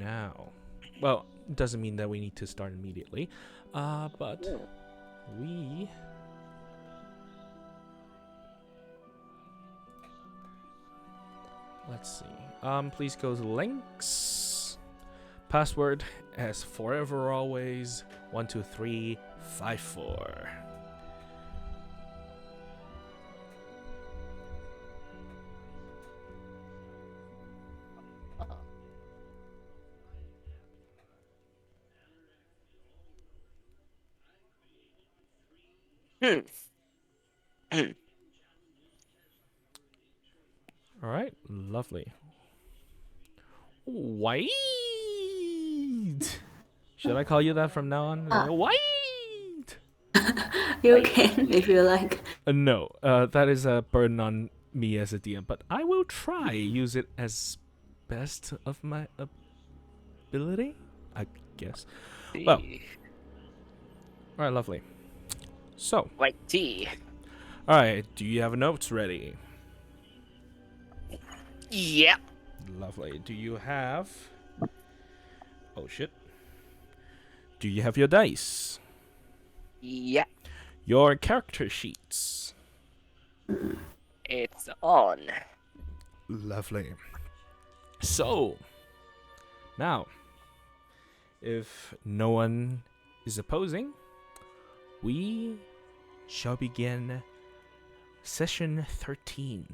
now. Well, it doesn't mean that we need to start immediately, but Oh. we. Let's see. Please go to links. Password as forever always 12354. Hmm. All right, lovely. White. Should I call you that from now on? White. You can if you like. No, that is a burden on me as a DM, but I will try use it as best of my ability, I guess. Well, all right, lovely. So, White tea. all right, do you have notes ready? Yep. Lovely. Do you have? Oh shit. Do you have your dice? Yep. Your character sheets. It's on. Lovely. So, now, if no one is opposing, we shall begin session 13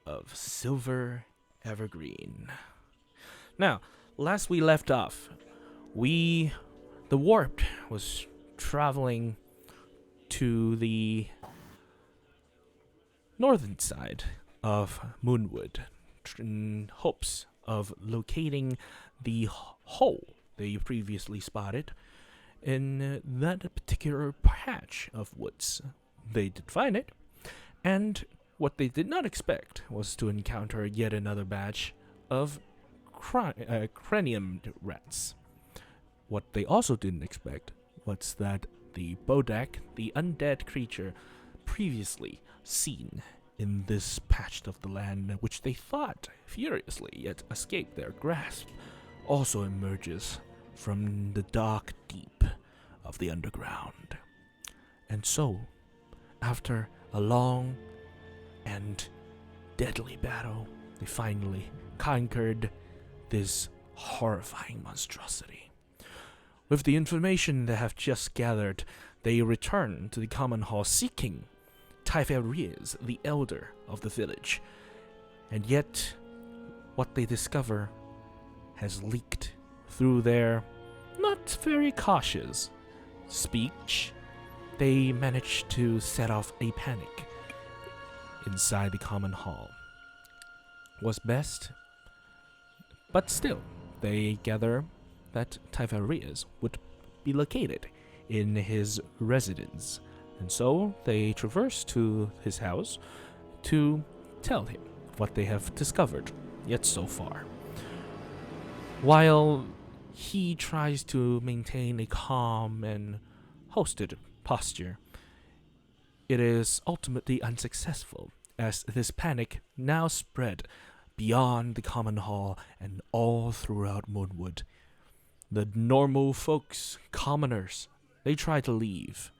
of Silver Evergreen. Now, last we left off, the warp was traveling to the northern side of Moonwood in hopes of locating the hole that you previously spotted in that particular patch of woods. They did find it, and what they did not expect was to encounter yet another batch of cranium rats. What they also didn't expect was that the Bodak, the undead creature previously seen in this patch of the land, which they thought furiously yet escaped their grasp, also emerges from the dark deep of the underground. And so, after a long and deadly battle, they finally conquered this horrifying monstrosity. With the information they have just gathered, they return to the common hall seeking Typheriz, the elder of the village. And yet, what they discover has leaked through their not very cautious speech. They manage to set off a panic inside the common hall. Was best, but still, they gather that Typheriz would be located in his residence, and so they traverse to his house to tell him what they have discovered yet so far. While he tries to maintain a calm and hosted posture, it is ultimately unsuccessful, as this panic now spread beyond the common hall and all throughout Moonwood. The normal folks, commoners, they try to leave.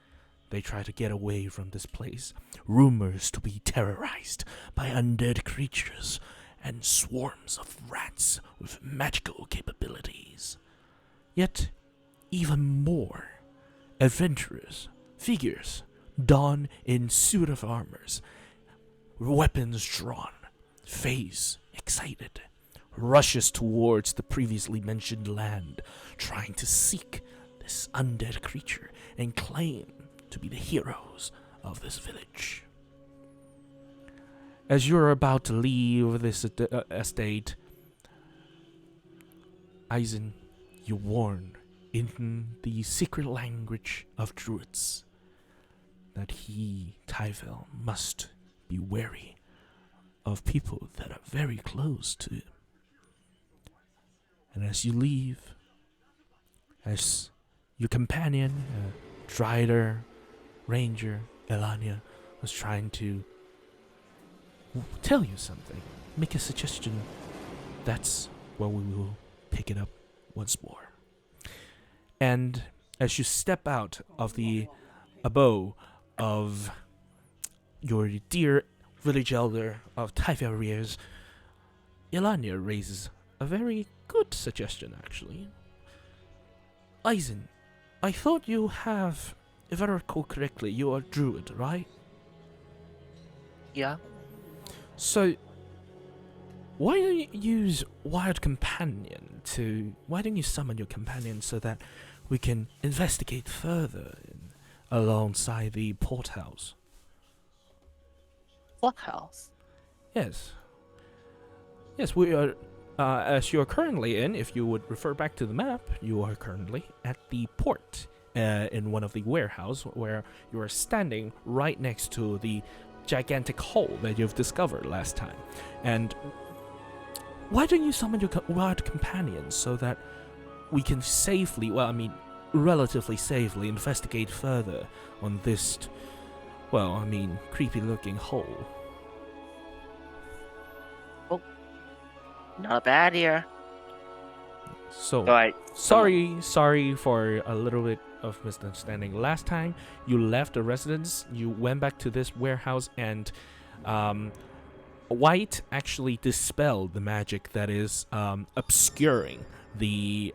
They try to get away from this place. Rumors to be terrorized by undead creatures and swarms of rats with magical capabilities. Yet, even more adventurous figures don in suit of armors, weapons drawn, face excited, rushes towards the previously mentioned land, trying to seek this undead creature and claim to be the heroes of this village. As you're about to leave this estate, Eisen, you warn in the secret language of druids that he, Tyvel, must be wary of people that are very close to him. And as you leave, as your companion, Drider, Ranger, Elania, was trying to tell you something, make a suggestion, that's where we will pick it up once more. And as you step out of the abode of your dear village elder of Typheriers, Elania raises a very good suggestion, actually. Eisen, I thought you have, if I recall correctly, you are a druid, right? Yeah. So, why don't you use Wild Companion to... Why don't you summon your companion so that we can investigate further alongside the porthouse? What house? Yes. Yes, we are... as you are currently in, if you would refer back to the map, you are currently at the port in one of the warehouse where you are standing right next to the gigantic hole that you've discovered last time. And why don't you summon your wild companions so that we can safely, well, I mean, relatively safely investigate further on this, well, I mean, creepy looking hole? Not a bad idea. So, Alright. sorry for a little bit of misunderstanding. Last time you left the residence, you went back to this warehouse, and White actually dispelled the magic that is obscuring the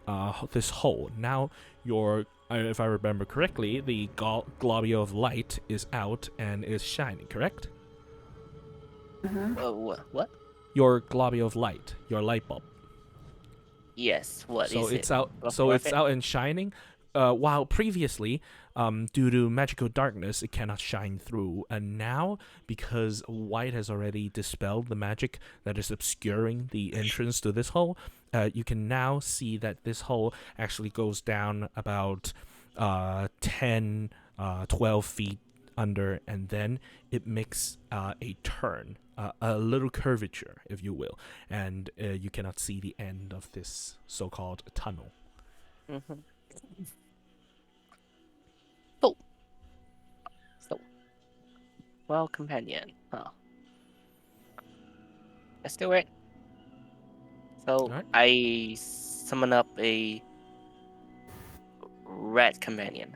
this hole. Now your, if I remember correctly, the globule of light is out and is shining. Correct? What? Your globule of light, your light bulb. Yes. What is So it? it's out. What's So worth it's it? out and shining. While previously, due to magical darkness, it cannot shine through. And now, because White has already dispelled the magic that is obscuring the entrance to this hole, you can now see that this hole actually goes down about 10, 12 feet under, and then it makes a turn, a little curvature, if you will, and you cannot see the end of this so-called tunnel. Mm-hmm. So, well, companion, huh? Let's do it. So Alright. I summon up a rat companion.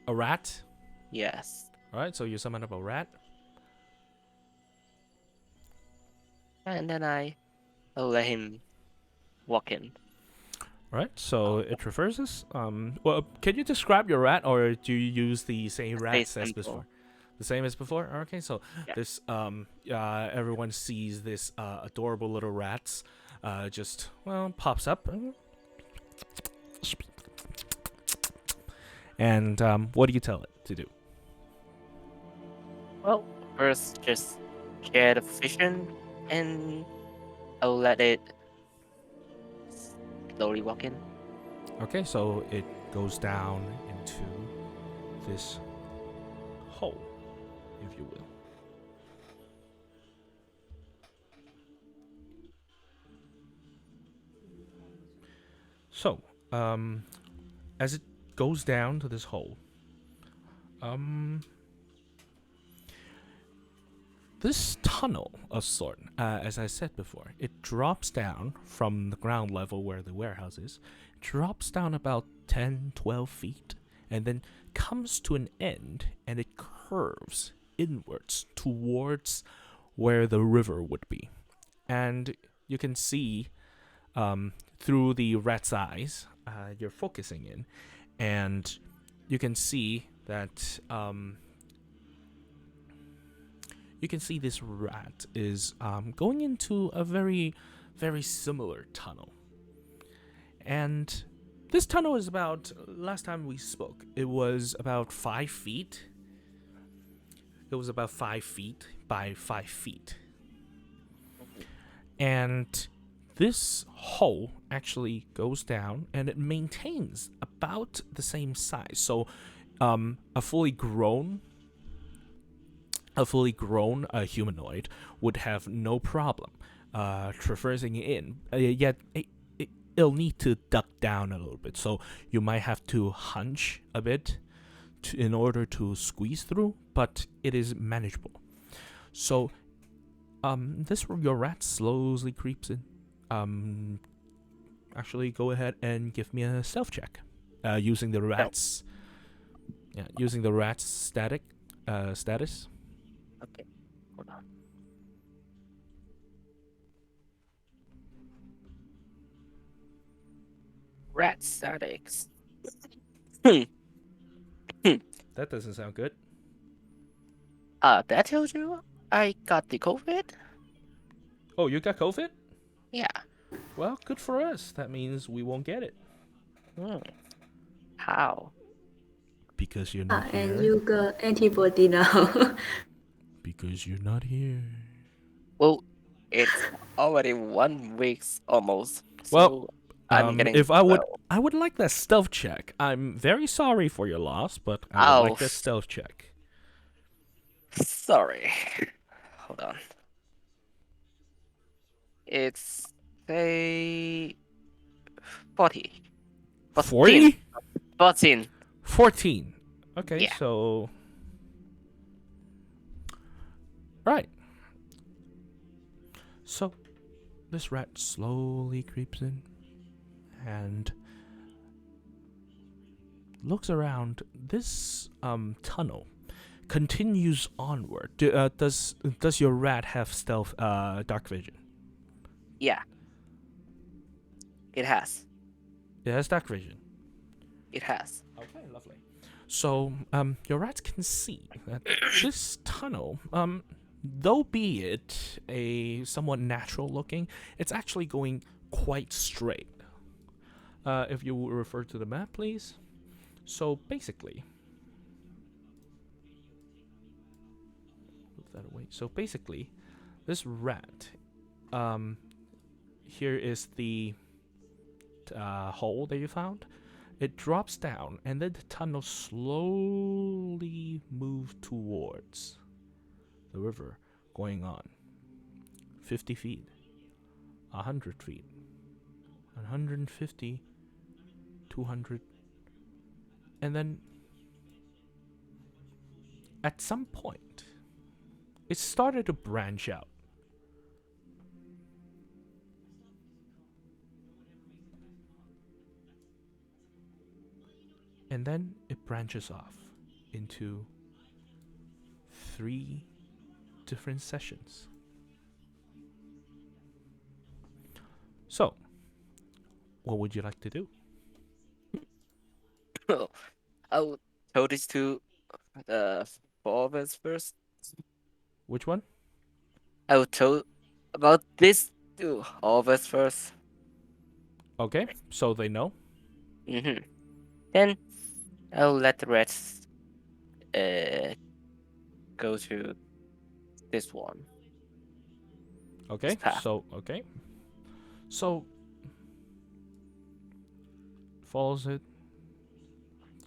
A rat. Yes, All right, so you summon up a rat. and then I'll let him walk in. All right, so it reverses. Well, can you describe your rat, or do you use the same rats as simple. before? The same as before. Okay, so Yeah. this everyone sees this adorable little rats, just pops up, and what do you tell it to do? Well, first just share the vision, and I'll let it slowly walk in. Okay, so it goes down into this hole, if you will. So, as it goes down to this hole, this tunnel of sort, as I said before, it drops down from the ground level where the warehouse is, drops down about 10, 12 feet, and then comes to an end, and it curves inwards towards where the river would be. And you can see through the rat's eyes, you're focusing in, and you can see that this rat is going into a very, very similar tunnel. And this tunnel is about, last time we spoke, it was about 5 feet. It was about 5 feet by 5 feet. And this hole actually goes down, and it maintains about the same size. So a fully grown humanoid would have no problem traversing in. Yet it'll need to duck down a little bit, so you might have to hunch a bit in order to squeeze through, but it is manageable. So your rat slowly creeps in, actually go ahead and give me a stealth check, using the rats. Yeah, using the rat's status. Okay, hold on. Rat statics. Hmm. That doesn't sound good. That tells you I got the COVID? Oh, you got COVID? Yeah. Well, good for us. That means we won't get it Hmm. How? because you're not here. And you got antibody now. Because you're not here. Well, it's already 1 week almost. Well, So I'm getting if I would, well. I would like that stealth check. I'm very sorry for your loss, but I would Oh, like that stealth check. sorry. Hold on. It's say 40. 40? 14. 14. Okay, Yeah. so right. So this rat slowly creeps in and looks around. This tunnel continues onward. Does your rat have stealth dark vision? Yeah. It has. It has dark vision. It has. Okay, lovely. So, your rats can see that this tunnel, though be it a somewhat natural looking, it's actually going quite straight. If you will refer to the map, please. So basically, move that away. So basically, this rat, here is the hole that you found. It drops down, and then the tunnel slowly moves towards the river, going on 50 feet, 100 feet, 150, 200, and then at some point, it started to branch out. And then it branches off into 3 different sessions. So, what would you like to do? I will tell this to the 4 of us first. Which one? I will tell about this to all of us first. Okay, so they know. Mm-hmm. Then I'll let the rest go to this one. Okay, Path. so follows it,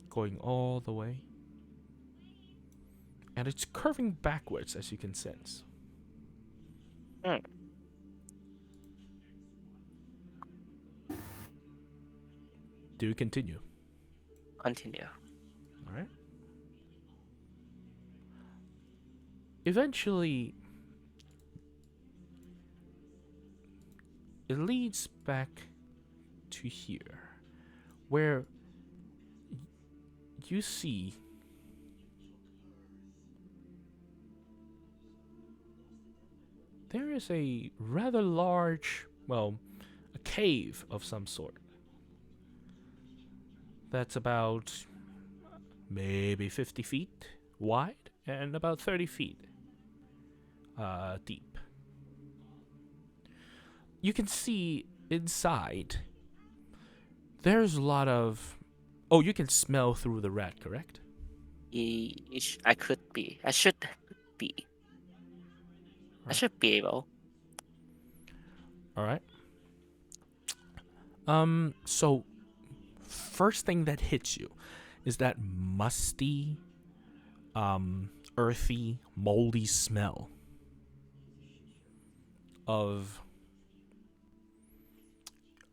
going all the way, and it's curving backwards, as you can sense. Mm. Do you continue? Continue. All right. Eventually, it leads back to here, where you see there is a rather large, well, a cave of some sort. That's about maybe 50 feet wide and about 30 feet deep. You can see inside there's a lot of. Oh, you can smell through the rat, correct? I could be. I should be. I Right. should be able. All right. So first thing that hits you is that musty, earthy, moldy smell of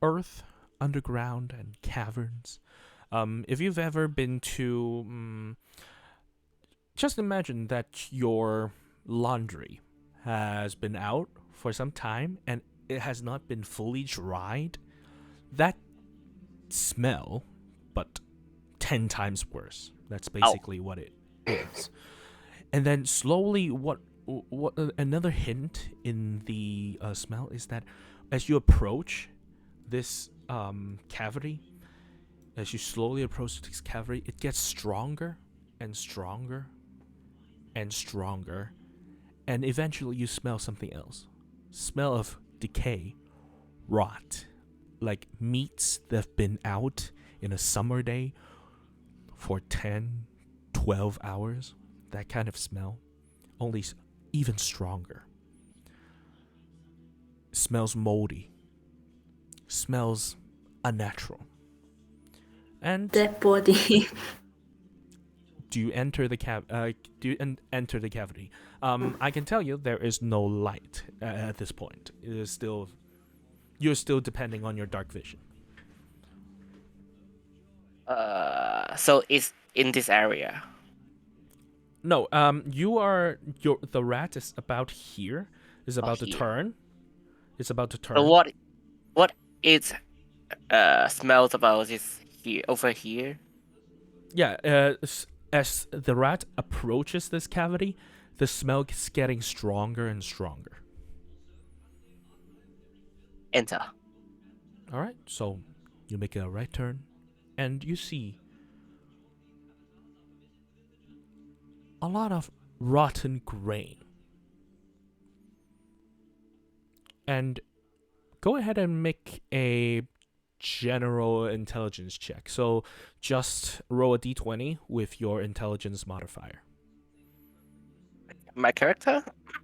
earth, underground, and caverns. If you've ever been to, just imagine that your laundry has been out for some time and it has not been fully dried. that smell, but 10 times worse. That's Ow. basically what it is. And then slowly, another hint in the smell is that as you approach this cavity, as you slowly approach this cavity, it gets stronger and stronger and stronger, and eventually you smell something else. Smell of decay, rot, like meats that have been out in a summer day for 10, 12 hours. That kind of smell, only even stronger. Smells moldy. Smells unnatural. And Dead body. do you enter the enter the cavity? I can tell you there is no light at this point. It is still, you're still depending on your dark vision. So it's in this area. No, the rat is about here. Is about to here. turn. It's about to turn. So what it smells about is here over here. Yeah, as the rat approaches this cavity, the smell is getting stronger and stronger. Enter. All right, so you make a right turn, and you see a lot of rotten grain. And go ahead and make a general intelligence check. So just roll a d20 with your intelligence modifier. My character?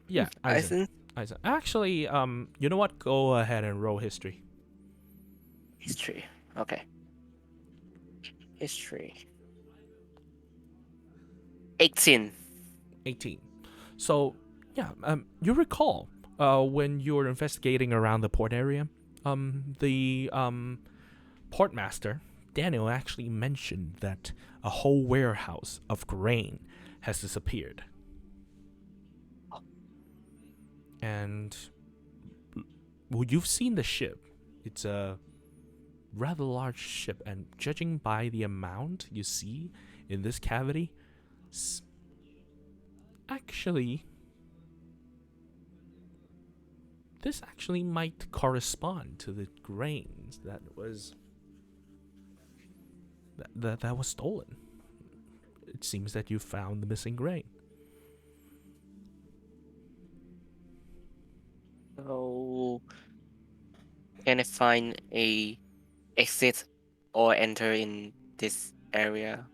Yeah, Eisen. Eisen. Actually, you know what? Go ahead and roll history. History. Okay. History. 18. 18. So, yeah, you recall when you were investigating around the port area, the port master, Daniel, actually mentioned that a whole warehouse of grain has disappeared. And well, you've seen the ship. It's a rather large ship, and judging by the amount you see in this cavity, actually, this actually might correspond to the grains that was that was stolen. It seems that you found the missing grain. So can I find a exit or enter in this area?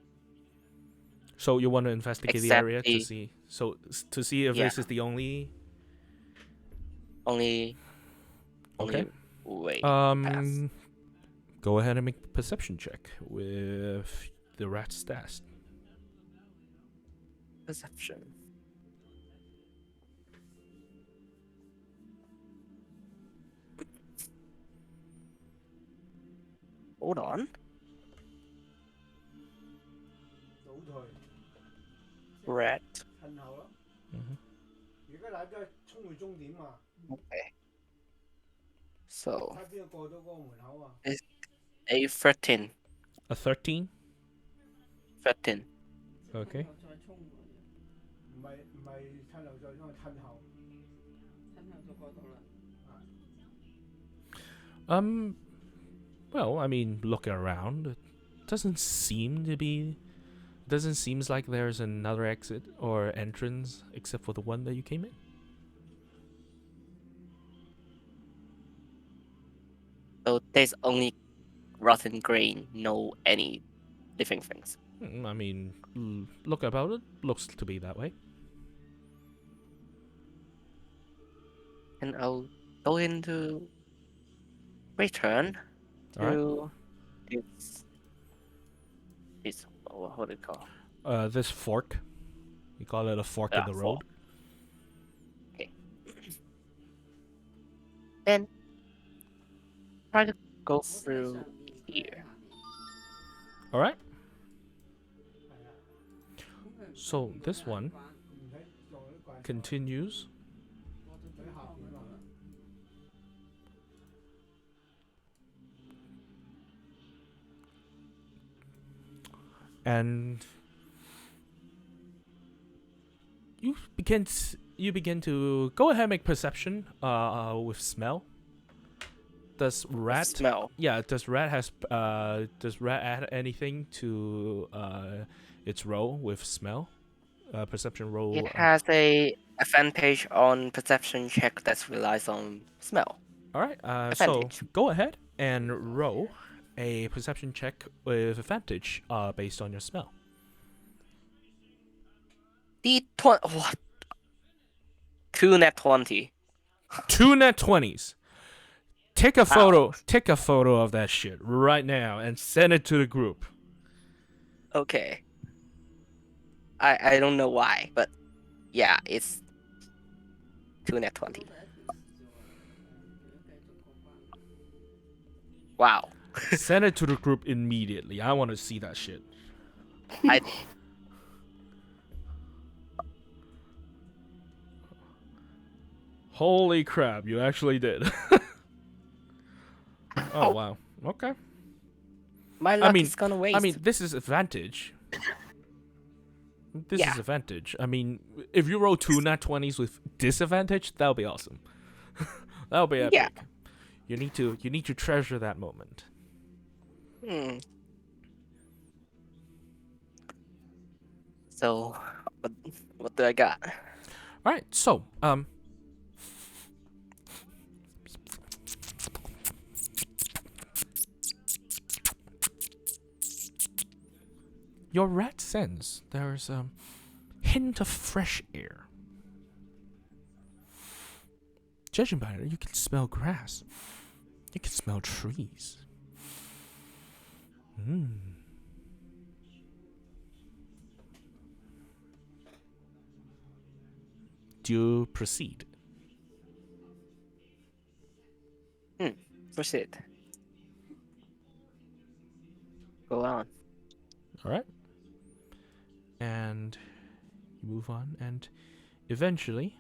So you want to investigate the Except area to the- see, to see if Yeah. this is the only. Only Okay. way. path. Go ahead and make a perception check with the rat stat. Perception. Hold on. 倒退 Red. 趁後咯。 Mhm. 而家大家都係衝去終點嘛， Okay. So 睇邊個過到嗰個門口啊？ a 13. A 13. 13. Okay. 唔係趁後再衝，係趁後。 Well, I mean, looking around, it doesn't seem like there's another exit or entrance except for the one that you came in. So there's only rotten grain, no any living things. I mean, look about it, looks to be that way. And I'll go into return to this what do you call? This fork. We call it a fork in the road. Fork. Okay. Then try to go through here. All right. 係啊， So this one 唔使撞嗰啲怪獸 continues. 喺下邊啊。and you begin to go ahead and make perception with smell. Does rat Smell. Yeah, does rat add anything to its role with smell? Perception roll. It has a advantage on perception check that relies on smell. All right. So Advantage. go ahead and roll a perception check with advantage based on your smell. D20. What? 2 net 20. 2 net 20s. Take a photo. Take a photo of that shit right now and send it to the group. Okay. I don't know why, but yeah, it's 2 net 20. Wow. Send it to the group immediately. I want to see that shit. I Holy crap, you actually did. Oh, wow. Okay. my luck mean- is gonna waste. This is advantage. This Yeah. is advantage. I mean, if you roll 2 nat 20s with disadvantage, that'll be awesome. That'll be epic. Yeah. You need to treasure that moment. So, what do I got? All right. So, your rat sense there's a hint of fresh air. Judging by it, you can smell grass. You can smell trees. Do you proceed? Proceed. Go on. All right. And you move on, and eventually,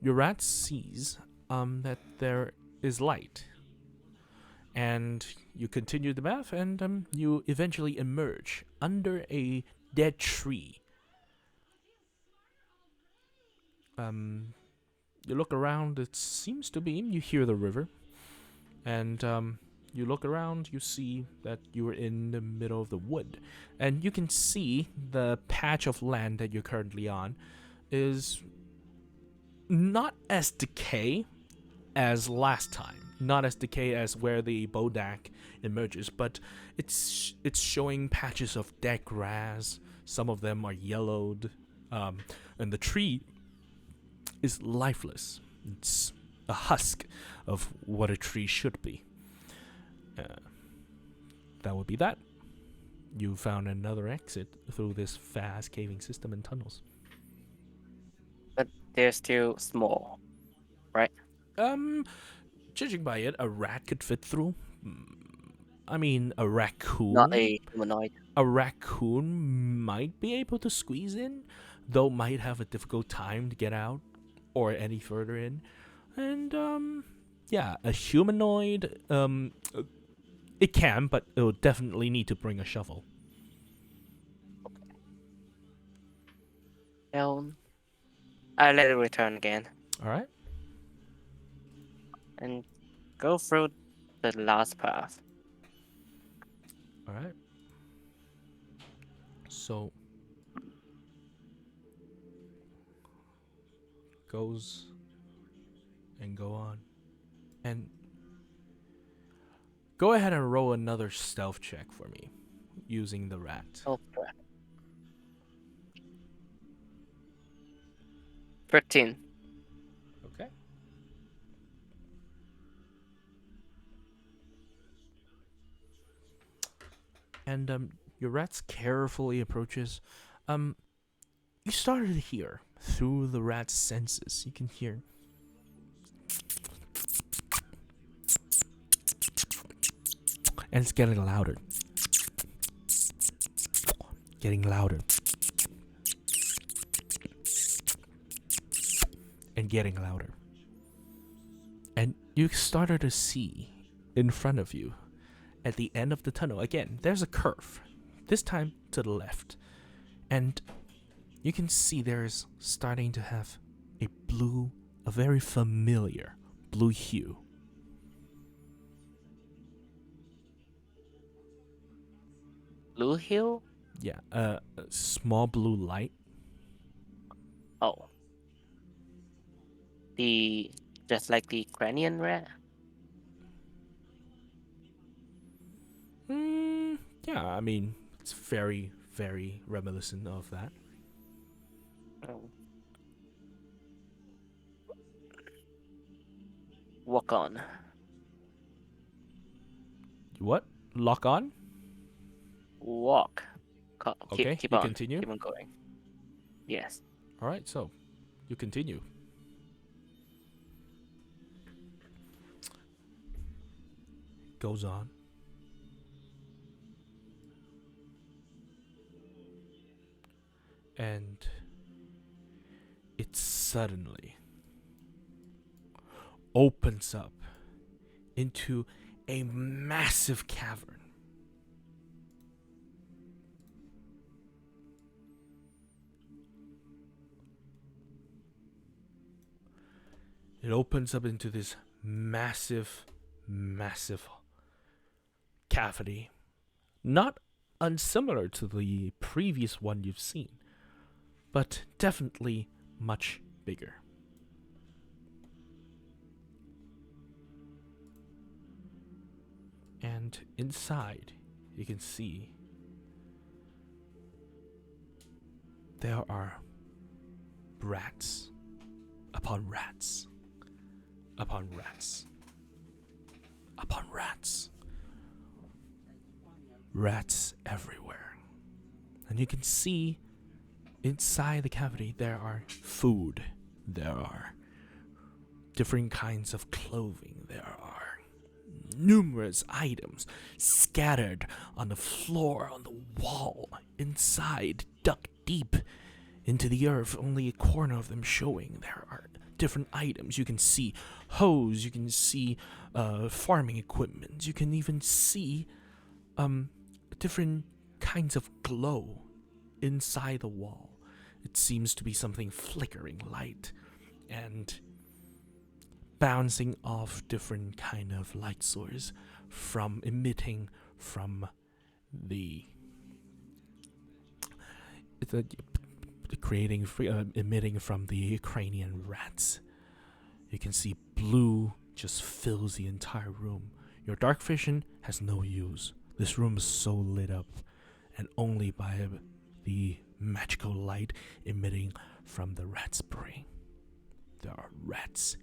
your rat sees that there is light. And you continue the path, and you eventually emerge under a dead tree. You look around, it seems to be, you hear the river. And you look around, you see that you are in the middle of the wood. And you can see the patch of land that you're currently on is not as decay as last time. Not as decay as where the Bodak emerges, but it's showing patches of dead grass. Some of them are yellowed. And the tree is lifeless. It's a husk of what a tree should be. That would be that. You found another exit through this vast caving system and tunnels. But they're still small, right? Judging by it, a rat could fit through. I mean, a raccoon. Not a humanoid. A raccoon might be able to squeeze in, though might have a difficult time to get out or any further in. And yeah, a humanoid, it can, but it'll definitely need to bring a shovel. Well, I let it return again All right. and go through the last path. All right. So goes and go on. And go ahead and roll another stealth check for me using the rat. Oh, crap. 13. Okay. And your rat carefully approaches. You started to hear through the rat's senses. You can hear and it's getting louder. Getting louder. And getting louder. And you started to see in front of you at the end of the tunnel. Again, there's a curve. this time to the left. And you can see there's starting to have a very familiar blue hue. Blue Hill? Yeah, a small blue light. Oh. Just like the cranium rat? Yeah, I mean, it's very, very reminiscent of that. Oh. Walk on. What? Lock on? Walk. Okay, Keep you on. continue? Keep on going. Yes. Alright, so you continue. Goes on. And it suddenly opens up into a massive cavern. It opens up into this massive, massive cavity. Not unsimilar to the previous one you've seen, but definitely much bigger. And inside, you can see there are rats upon rats upon rats upon rats. Rats everywhere. And you can see inside the cavity there are food, there are different kinds of clothing, there are numerous items scattered on the floor, on the wall, inside, dug deep into the earth, only a corner of them showing. There are different items. You can see hose, you can see farming equipment, you can even see different kinds of glow inside the wall. It seems to be something flickering light and bouncing off different kind of light source from emitting from the emitting from the Ukrainian rats. You can see blue just fills the entire room. Your dark vision has no use. This room is so lit up, and only by the magical light emitting from the rat's brain. There are rats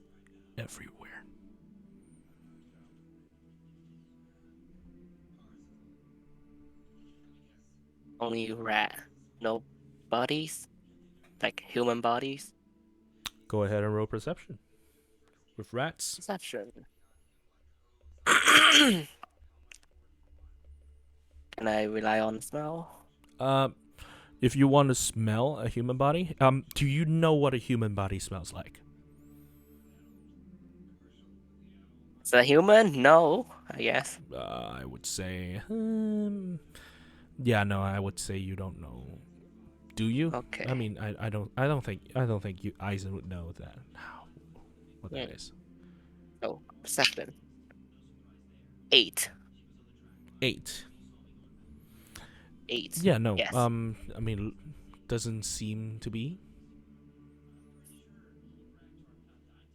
everywhere. Only rat. No bodies? Like human bodies? Go ahead and roll perception. With rats. Perception. Can I rely on smell? If you want to smell a human body, do you know what a human body smells like? Is it a human? No, I guess. I would say, yeah, no, I would say you don't know. Do you? Okay. I mean, I don't think you Eisen would know that. What that Yeah. is. Oh, perception. 8. 8. 8. Yeah, no. Yes. I mean, doesn't seem to be.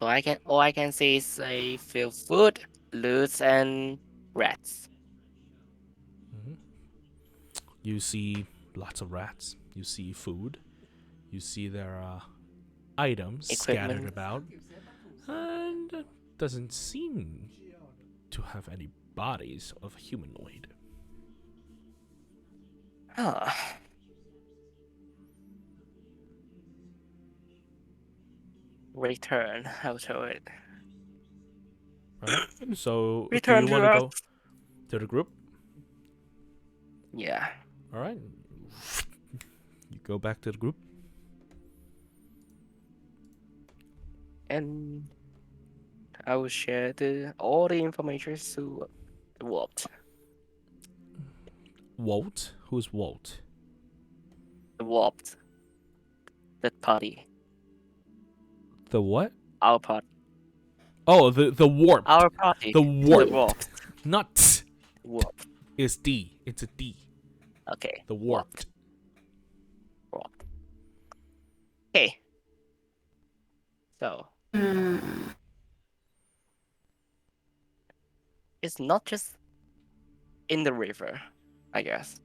All I can see is I feel food, loot, and rats. Mhm. You see lots of rats. You see food. You see there are items scattered Equipment. about, and doesn't seem to have any bodies of humanoid. Ah. Return. I'll show it. Right? So, Return do you to want to go Earth. to the group? Yeah. All right. You go back to the group. And I will share all the information to Walt. Walt? Who's Walt? The warped. That party. The what? Our party. Oh, the warped. Our party. The The warped. warped. Not t. Warped. It's D. It's a D. Okay. The warped. Warped. Okay. So it's not just in the river, I guess.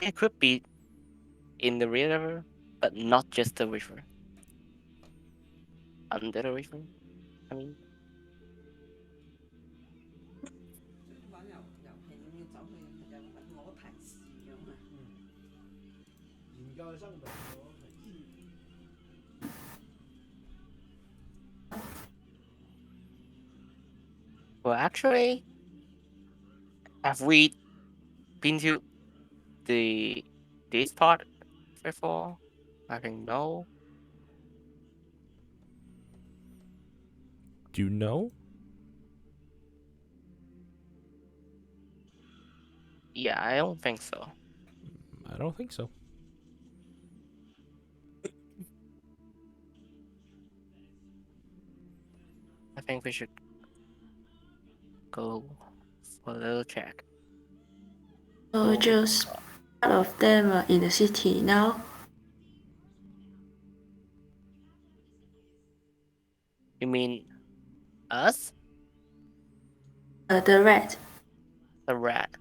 It could be in the river, but not just the river. Under the river, I mean. 玩遊戲咁樣走去就攞提示咁啊。研究生命嗰提示。 Well, actually, have we been to this part before? I think no. Do you know? Yeah, I don't think so. I don't think so. I think we should go for a little check. So just part of them are in the city now. You mean us? The red, The rat.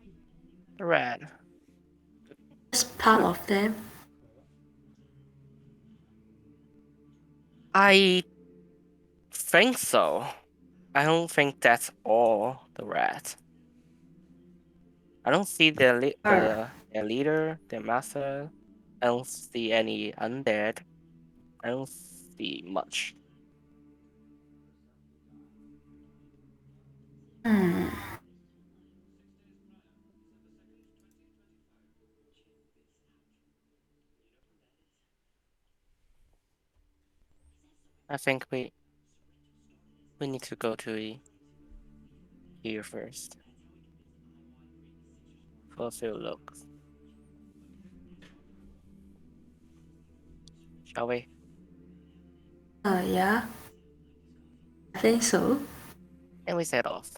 The rat. just part of them. I think so. I don't think that's all the rat. I don't see their leader, their master. I don't see any undead. I don't see much. I think we need to go to here first for a few looks. Shall we? Yeah. I think so. And we set off.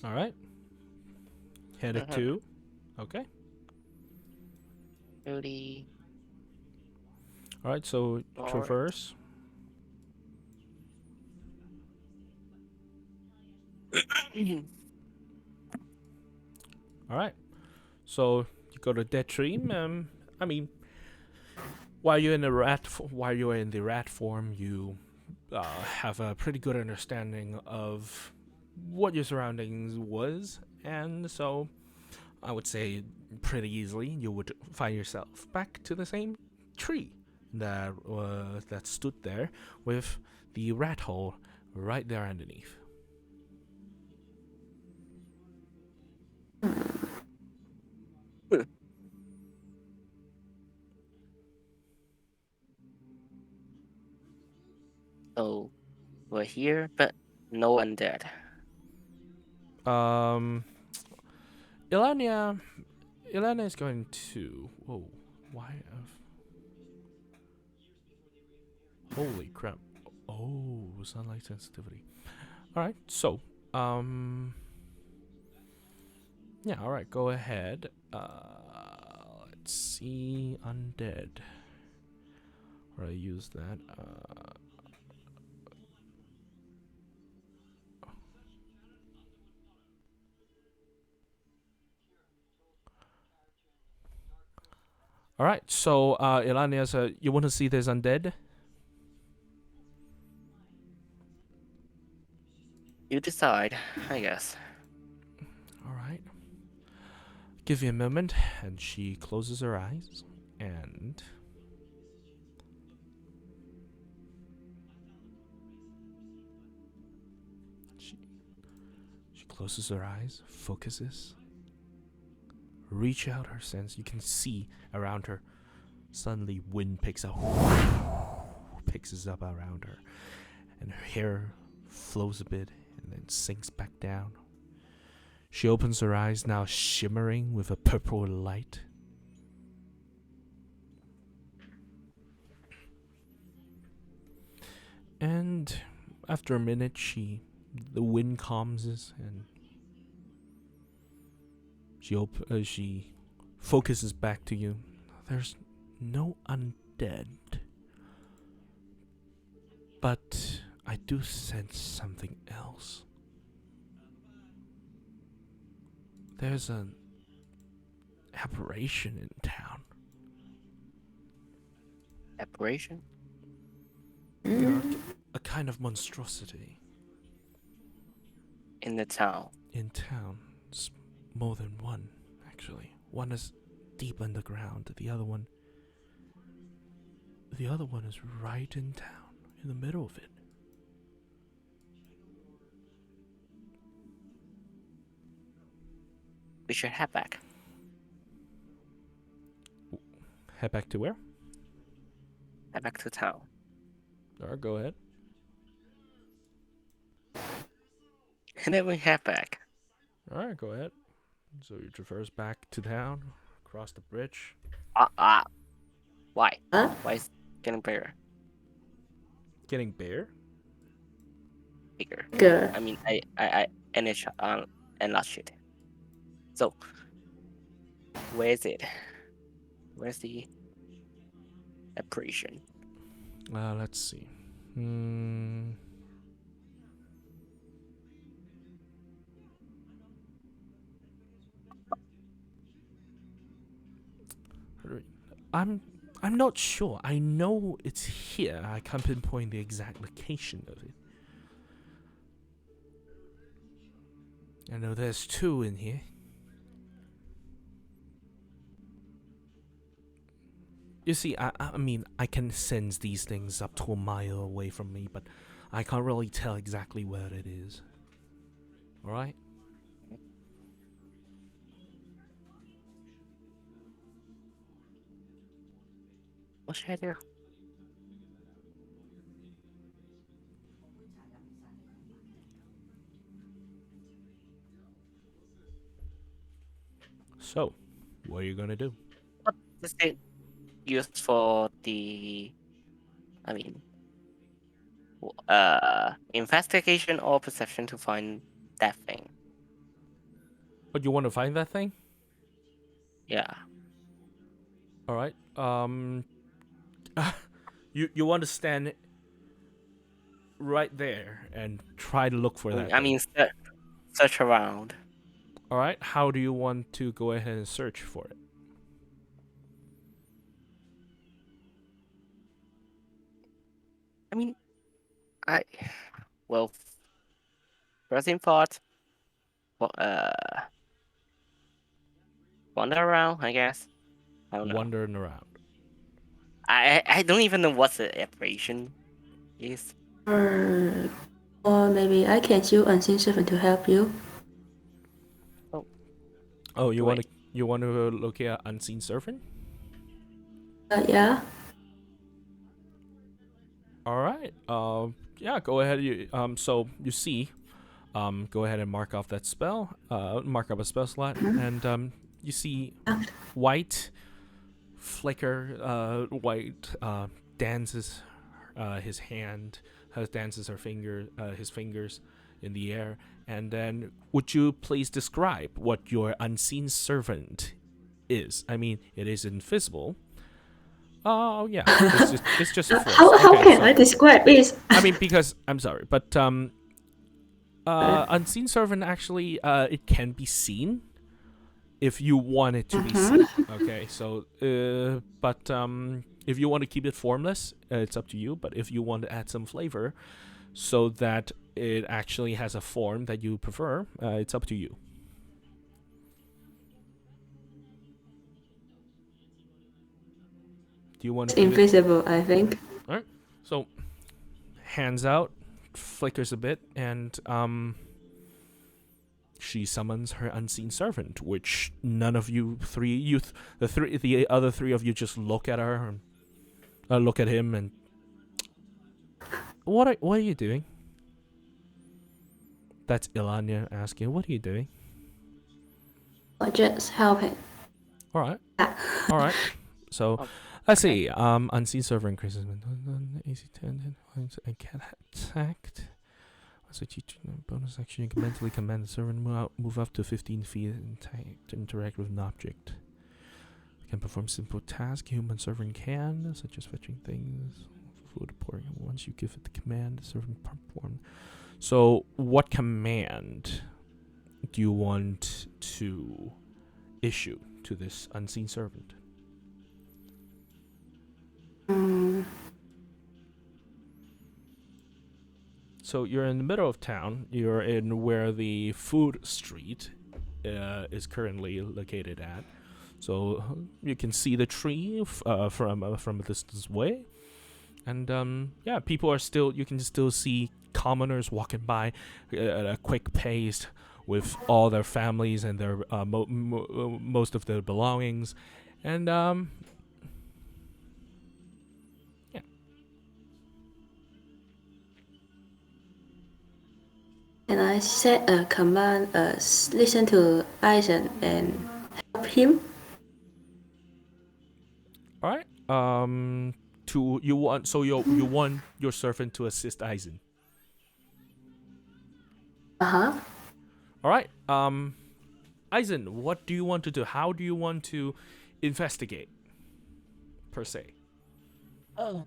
All right. Headed to. Okay. Really. All right. So All right. traverse. All right. So you go to Dead Tree. I mean, while you're in the rat form, you have a pretty good understanding of what your surroundings was, and so I would say pretty easily you would find yourself back to the same tree that stood there with the rat hole right there underneath. So we're here, but no undead. Ilana is going to. Whoa, why? Holy crap! Oh, sunlight sensitivity. All right, so yeah, all right, go ahead. Let's see, undead. Or I use that. All right, so Ilania, you want to see this undead? You decide, I guess. All right. Give you a moment, and she closes her eyes, and she closes her eyes, focuses. Reach out her sense. You can see around her. Suddenly, wind picks up around her, and her hair flows a bit and then sinks back down. She opens her eyes, now shimmering with a purple light. And after a minute, the wind calms and she focuses back to you. There's no undead, but I do sense something else. There's an aberration in town. Aberration? A kind of monstrosity In the town. in town. It's more than one, actually. One is deep underground. The other one is right in town, in the middle of it. We should head back. Head back to where? Head back to town. Alright, go ahead. And then we head back. Alright, go ahead. So you traverse back to town, across the bridge. Why? Huh? Why is it getting bigger? Getting bare? Bigger. Good. I mean, I enlarged it. So, where is it? Where's the aberration? Let's see. Hmm. I'm not sure. I know it's here. I can't pinpoint the exact location of it. I know there's two in here. You see, I mean, I can sense these things up to a mile away from me, but I can't really tell exactly where it is. Alright? What should I do? So, what are you gonna do? What is it used for the, I mean, investigation or perception to find that thing? Oh, you want to find that thing? Yeah. Alright. You want to stand right there and try to look for that I thing. mean, search around. Alright, how do you want to go ahead and search for it? I mean, well, first in thought, wander around, I guess. I don't know. Wandering around. I don't even know what the aberration is. Or maybe I can use Unseen Servant to help you. Oh, you Wait. want to look at Unseen Servant? Yeah. All right. Yeah. Go ahead. So you see, go ahead and mark off that spell. Mark up a spell slot, and you see white flicker. White dances his hand. Dances his fingers in the air. And then, would you please describe what your unseen servant is? I mean, it is invisible. Oh yeah, it's just a force. How Okay, can so- I describe it? I mean, because I'm sorry, but unseen servant actually it can be seen if you want it to be seen. Okay, so but if you want to keep it formless, it's up to you. But if you want to add some flavor, so that it actually has a form that you prefer, it's up to you. Do you want to keep it? Invisible, I think. So, hands out, flickers a bit, and she summons her unseen servant, which none of you three, the other three of you just look at her and look at him, and what are you doing? That's Ilanya asking. What are you doing? or just helping. All right. Ah. All right. So Oh, let's okay. see. Unseen server increases when AC10 and get attacked. So bonus action, you can mentally command the server and move up to 15 feet and to interact with an object. You can perform simple tasks human server can, such as fetching things, food pouring. Once you give it the command, the server can perform. So, what command do you want to issue to this unseen servant? So you're in the middle of town. You're in where the food street is currently located at. So you can see the tree from a distance away, and yeah, people are still. You can still see commoners walking by at a quick pace with all their families and their most of their belongings, and yeah. Can I set a command, listen to Eisen and help him? All right. To you want you want your servant to assist Eisen. Uh-huh. All right. Eisen, what do you want to do? How do you want to investigate, per se? Oh.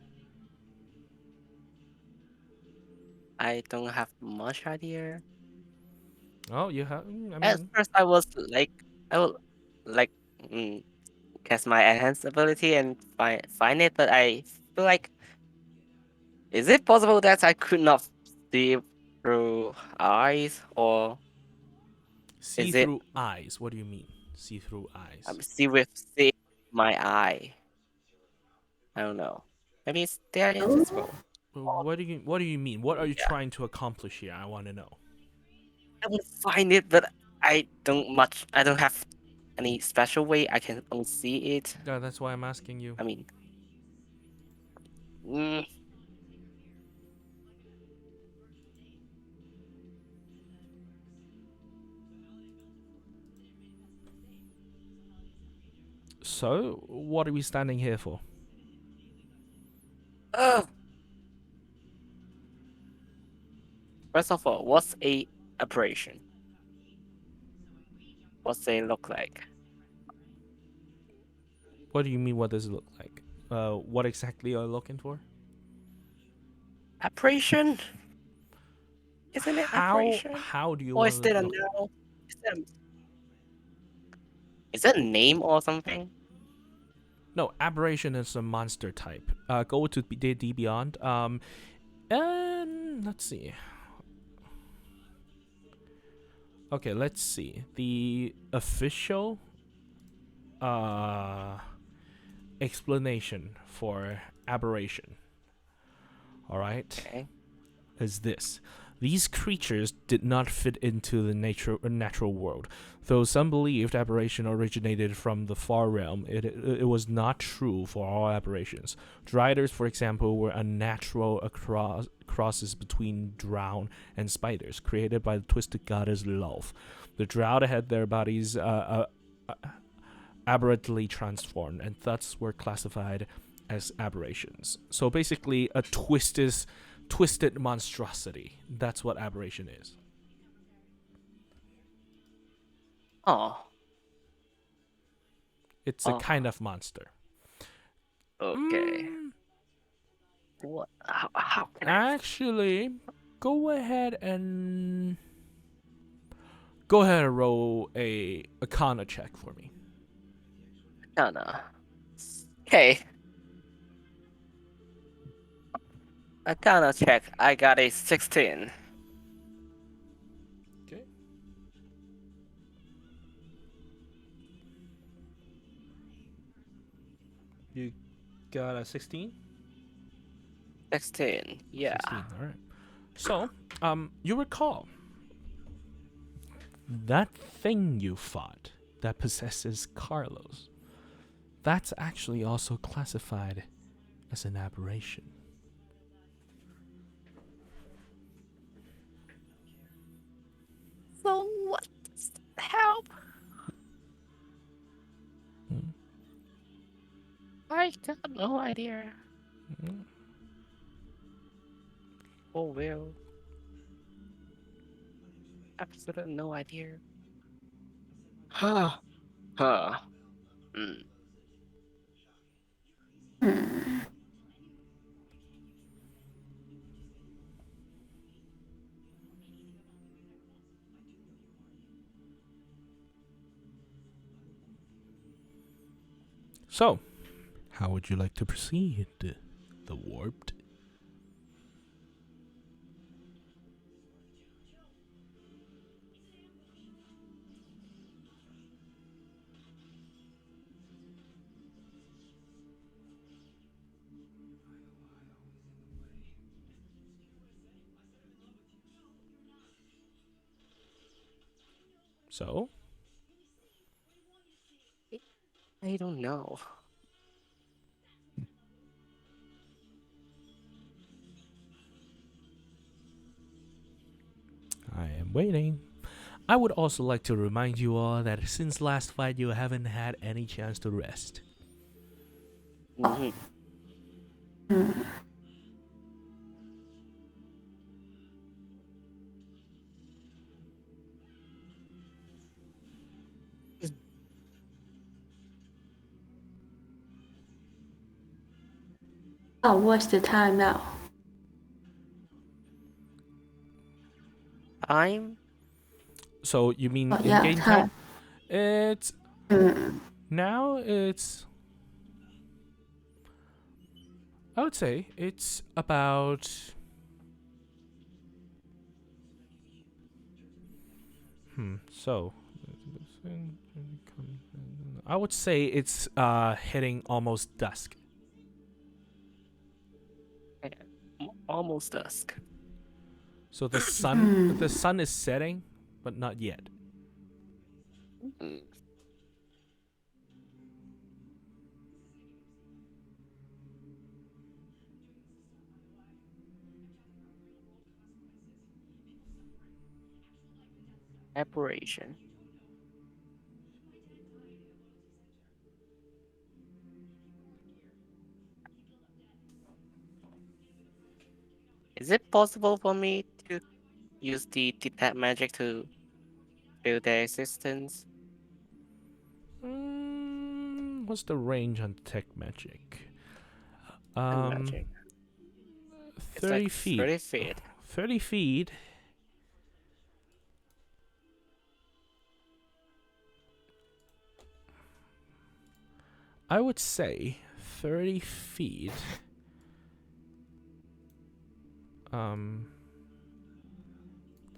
I don't have much idea. Oh, you have. I At mean, first, I will like mm, cast my enhanced ability and find it, but I feel like, is it possible that I could not see through eyes, or see is it through eyes. What do you mean? See through eyes. see my eye? I don't know. Maybe they're Oh, invisible. What do you mean? What are you Yeah, trying to accomplish here? I want to know. I will find it, but I don't have any special way I can unsee it. Yeah, that's why I'm asking you. I mean, mm, So, what are we standing here for? ugh. First of all, what's a operation? What's they look like? What do you mean? What does it look like? What exactly are you looking for? Operation? Isn't it operation? How do you Or want is it it to a look? no? Is it a name or something? No, aberration is a monster type. Go to D Beyond. And let's see. Okay, let's see. The official explanation for aberration. All right, Okay. is this. These creatures did not fit into the natural world. Though some believed aberration originated from the far realm, it was not true for all aberrations. Driders, for example, were unnatural crosses between drow and spiders, created by the twisted goddess Lolth. The drow had their bodies aberrantly transformed, and thus were classified as aberrations. So basically, a twisted monstrosity. That's what aberration is. Oh. It's a Oh. kind of monster. Okay. What? How can I? Actually, go ahead and roll a Arcana check for me. Arcana. Okay. Arcana check. I got a 16. Okay. You got a 16? 16. Yeah. 16, all right. So, you recall that thing you fought that possesses Carlos. That's actually also classified as an aberration. So what does that help? I got no idea. Mm. Oh well, absolutely no idea. Huh. Huh. Mm. Hmm. So, how would you like to proceed? The warped? So, I don't know. I am waiting. I would also like to remind you all that since last fight, you haven't had any chance to rest. Mhm. Hmm. Oh, what's the time now? I'm So, you mean Oh, in yeah, game time? time. It's Hmm. now it's I would say it's about so I would say it's hitting almost dusk. almost dusk. So the Hmm. sun is setting, but not yet. Mm. Aberration. Is it possible for me to use the detect magic to feel their existence? What's the range on tech magic? And Um, magic. It's 30 like feet. 30 feet. 30 feet. I would say 30 feet. Um,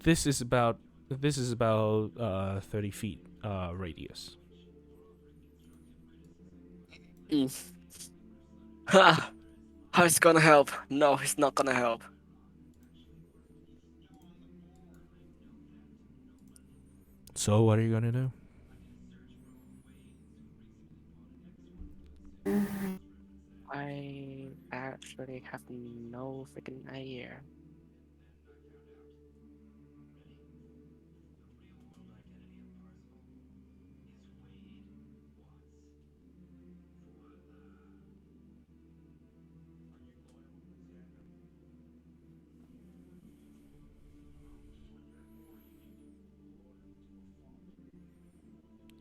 this is about 30 feet radius. Mm. Ha! How it's gonna help? No, it's not gonna help. So what are you gonna do? I actually have no freaking idea.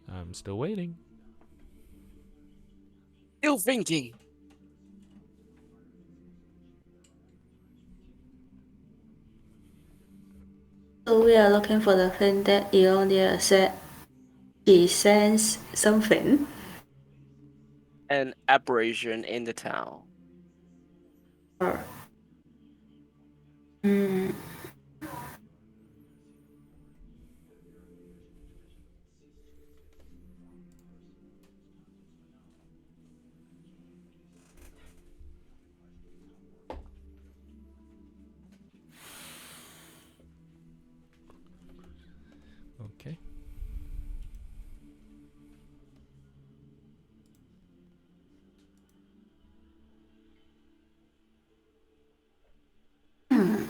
I'm still waiting. Still thinking. So we are looking for the thing that Ionia said she sends something. An aberration in the town. Or, hmm. Okay. Hmm.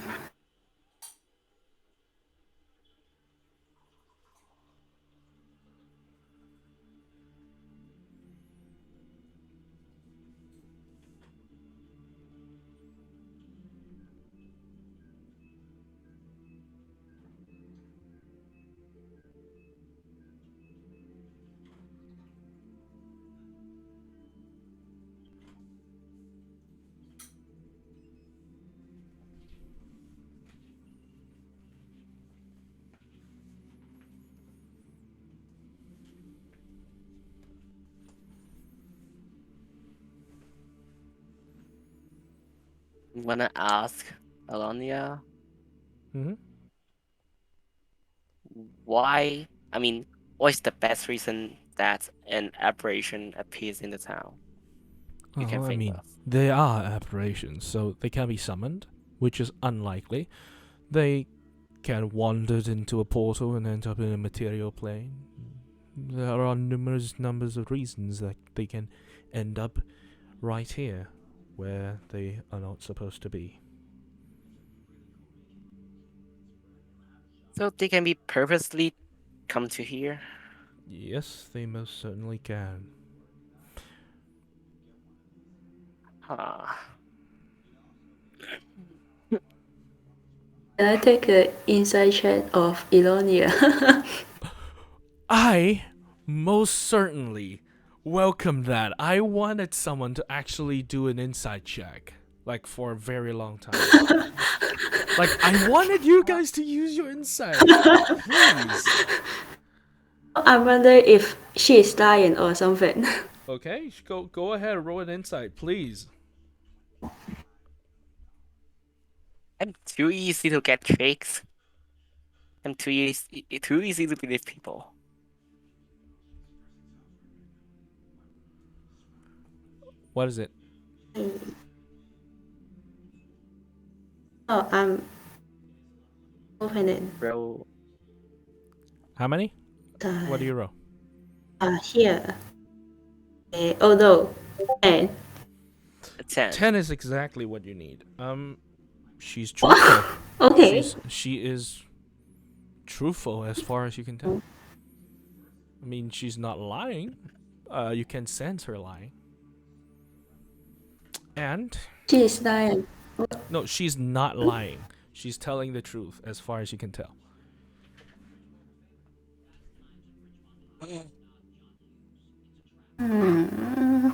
I'm gonna ask Alonia Mm-hmm. why. I mean, what is the best reason that an aberration appears in the town? You can Well, I think mean, of. they are aberrations, so they can be summoned, which is unlikely. They can wander into a portal and end up in a material plane. There are numerous numbers of reasons that they can end up right here, where they are not supposed to be. So they can be purposely come to here. Yes, they most certainly can. Huh. Can I take a inside check of Elonia? I most certainly welcome that. I wanted someone to actually do an inside check, like for a very long time. Like I wanted you guys to use your insight. Please. I wonder if she is dying or something. Okay, go ahead, roll an insight, please. I'm too easy to get tricks. I'm too easy to believe people. What is it? Oh, I'm opening. Bro, How many? What do you roll? Here. Oh no. And a 10. 10 is exactly what you need. She's truthful. okay. She is truthful as far as you can tell. I mean, she's not lying. You can sense her lying. And She is dying. no, she's not lying. She's telling the truth as far as you can tell. Hmm.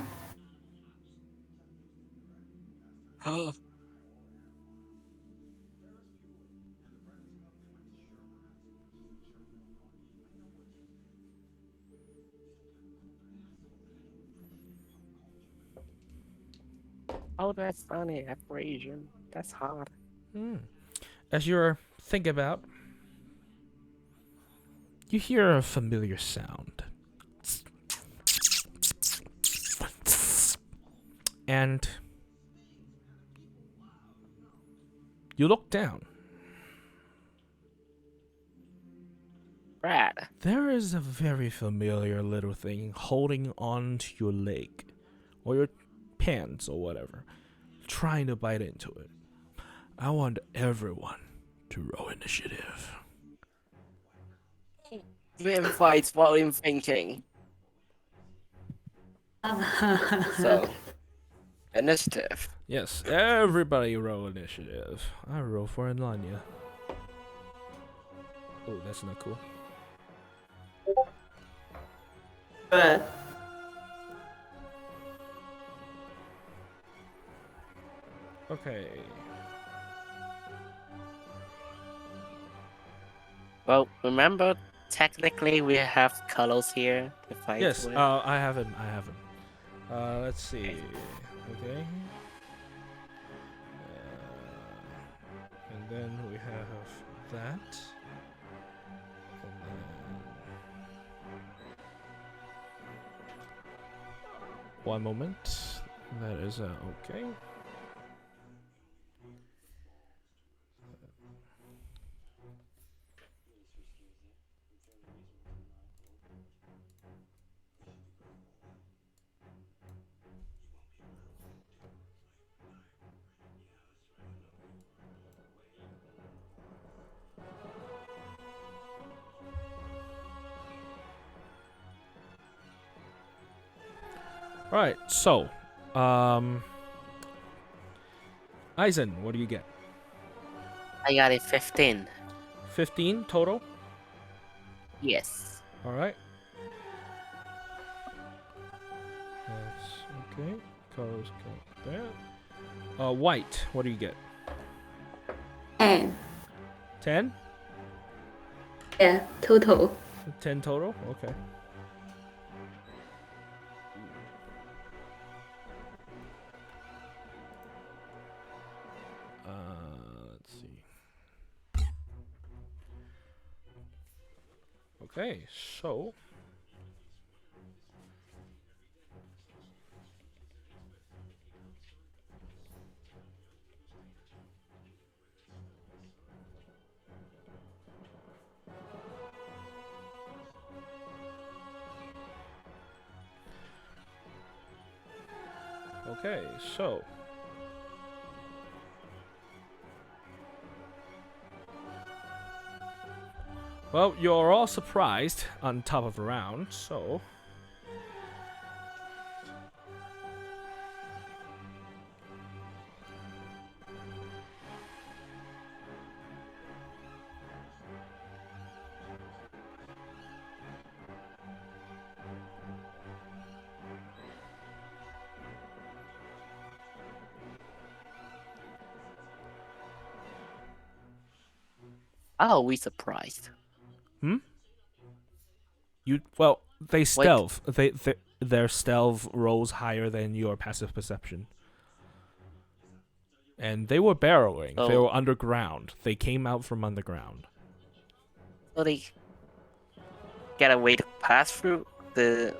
Oh, that's funny. Aberration. That's hard. As you're thinking about, you hear a familiar sound. And you look down. Brad. There is a very familiar little thing holding on to your leg or your pants or whatever, trying to bite into it. I want everyone to roll initiative. Win fights while I'm thinking. So, initiative. Yes, everybody roll initiative. I roll for Alanya. Oh, that's not cool. Okay. Well, remember, technically we have colors here to fight Yes, with. I haven't. Let's see. Okay. And then we have that. And then... One moment. That is okay. Alright, so, Eisen, what do you get? I got a 15. 15 total? Yes. Alright. That's okay. Colors go there. White, what do you get? And 10? yeah, total. 10 total? Okay. Okay, so. Okay, so. Well, you're all surprised on top of the round, so. How are we surprised? Well, they stealth. Their stealth rolls higher than your passive perception. And they were burrowing. They Oh. were underground. They came out from underground. So they get a way to pass through the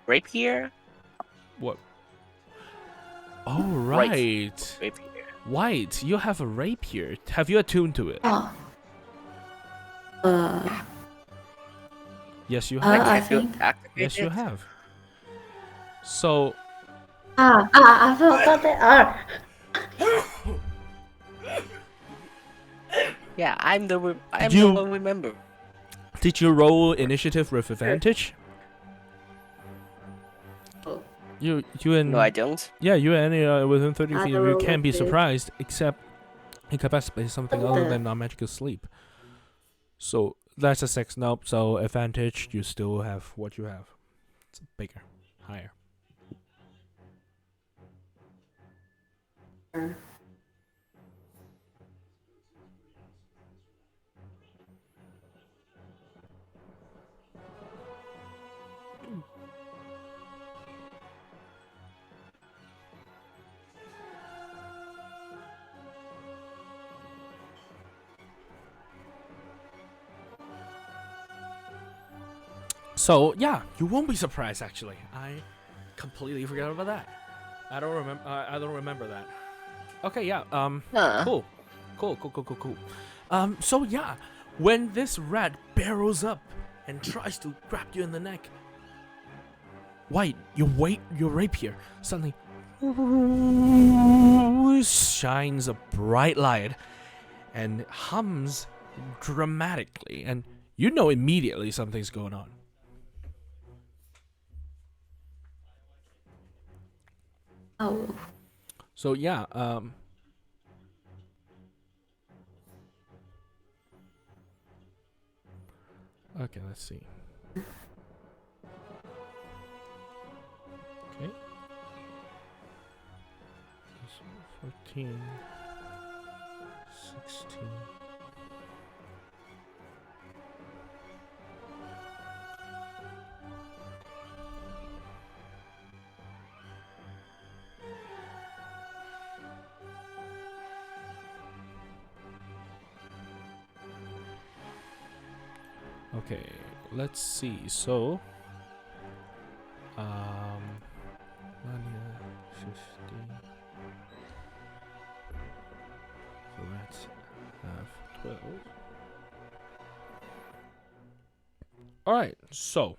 rapier? What? Oh, Right. right. Rapier. White, you have a rapier. Have you attuned to it? Oh. Yes, you Uh, have. I Have you think- activated Yes, you it? have. So, I forgot that. Yeah, I'm the You- one remember. did you roll initiative with advantage? Oh. You and No, I don't. yeah, you and any within 30 I feet don't of you roll can't be with it. surprised, except incapacitated something other than non-magical sleep. So that's a 6. Nope. So advantage, you still have what you have. It's bigger, higher. So yeah, you won't be surprised. Actually, I completely forgot about that. I don't remember. I don't remember that. Okay, yeah. Huh. Cool. So yeah, when this rat barrels up and tries to grab you in the neck, White, your rapier suddenly shines a bright light and hums dramatically, and you know immediately something's going on. Oh. So yeah, okay, let's see. Okay. 14, 16. Okay, let's see. So, 50. So let's have 12. All right. So.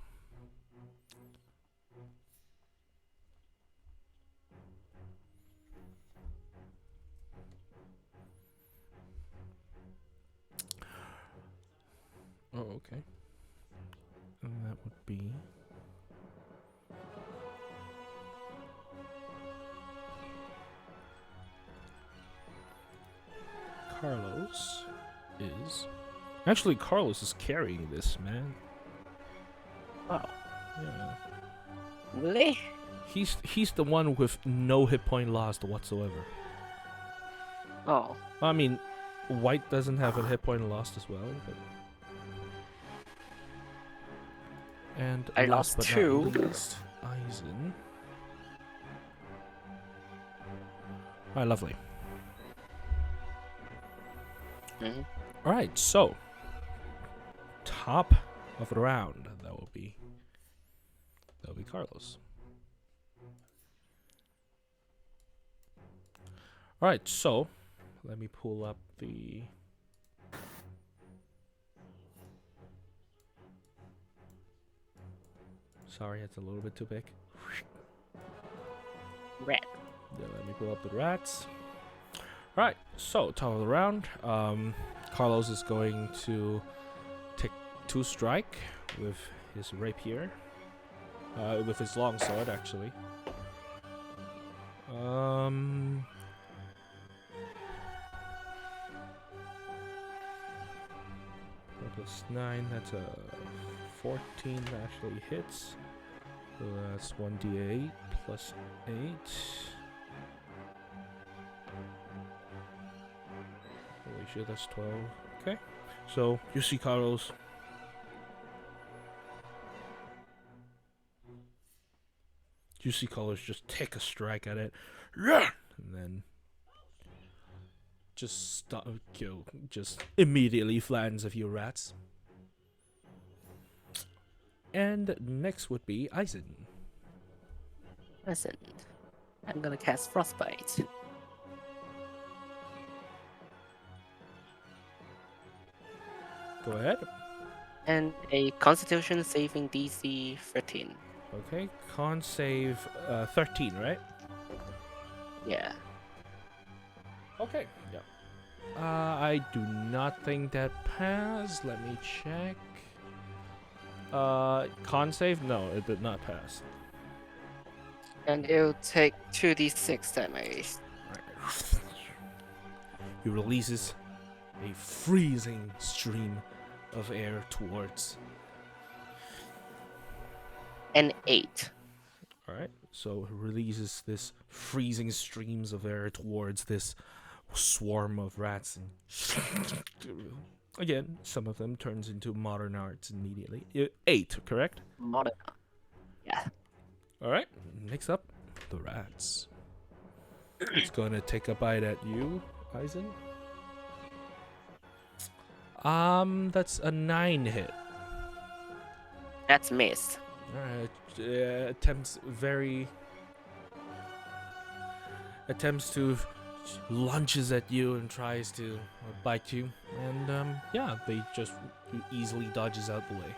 Oh, okay. And that would be Carlos is actually Carlos is carrying this, man. Wow. Yeah. Really? He's the one with no hit point lost whatsoever. Oh. I mean, White doesn't have a hit point lost as well, but and I last lost but two. not least, Eisen. Alright, lovely. Mhm. Alright, so top of the round, that will be Carlos. All right, so let me pull up the. Sorry, it's a little bit too big. Rat. Yeah, let me pull up the rats. All right, so top of the round, Carlos is going to take 2 strike with his rapier, with his longsword actually. Plus 9, that's a 14 that actually hits. So that's 1d8 plus 8. Holy shit, that's 12. Okay. So you see Carlos. You see Carlos just take a strike at it. And then just stop, just immediately flattens a few rats. And next would be Eisen. Listen, I'm gonna cast Frostbite. Go ahead. And a Constitution saving DC 13. Okay, con save 13, right? Yeah. Okay, yeah. I do not think that passed. Let me check. Con save? No, it did not pass. And it'll take 2d6 damage. He releases a freezing stream of air towards. And 8. Alright, so it releases this freezing streams of air towards this swarm of rats. And again, some of them turns into modern arts immediately. 8, correct? Modern. Yeah. Alright, next up, the rats. It's gonna take a bite at you, Eisen. That's a 9 hit. That's missed. Alright, attempts to lunges at you and tries to bite you, and yeah, they just easily dodges out the way.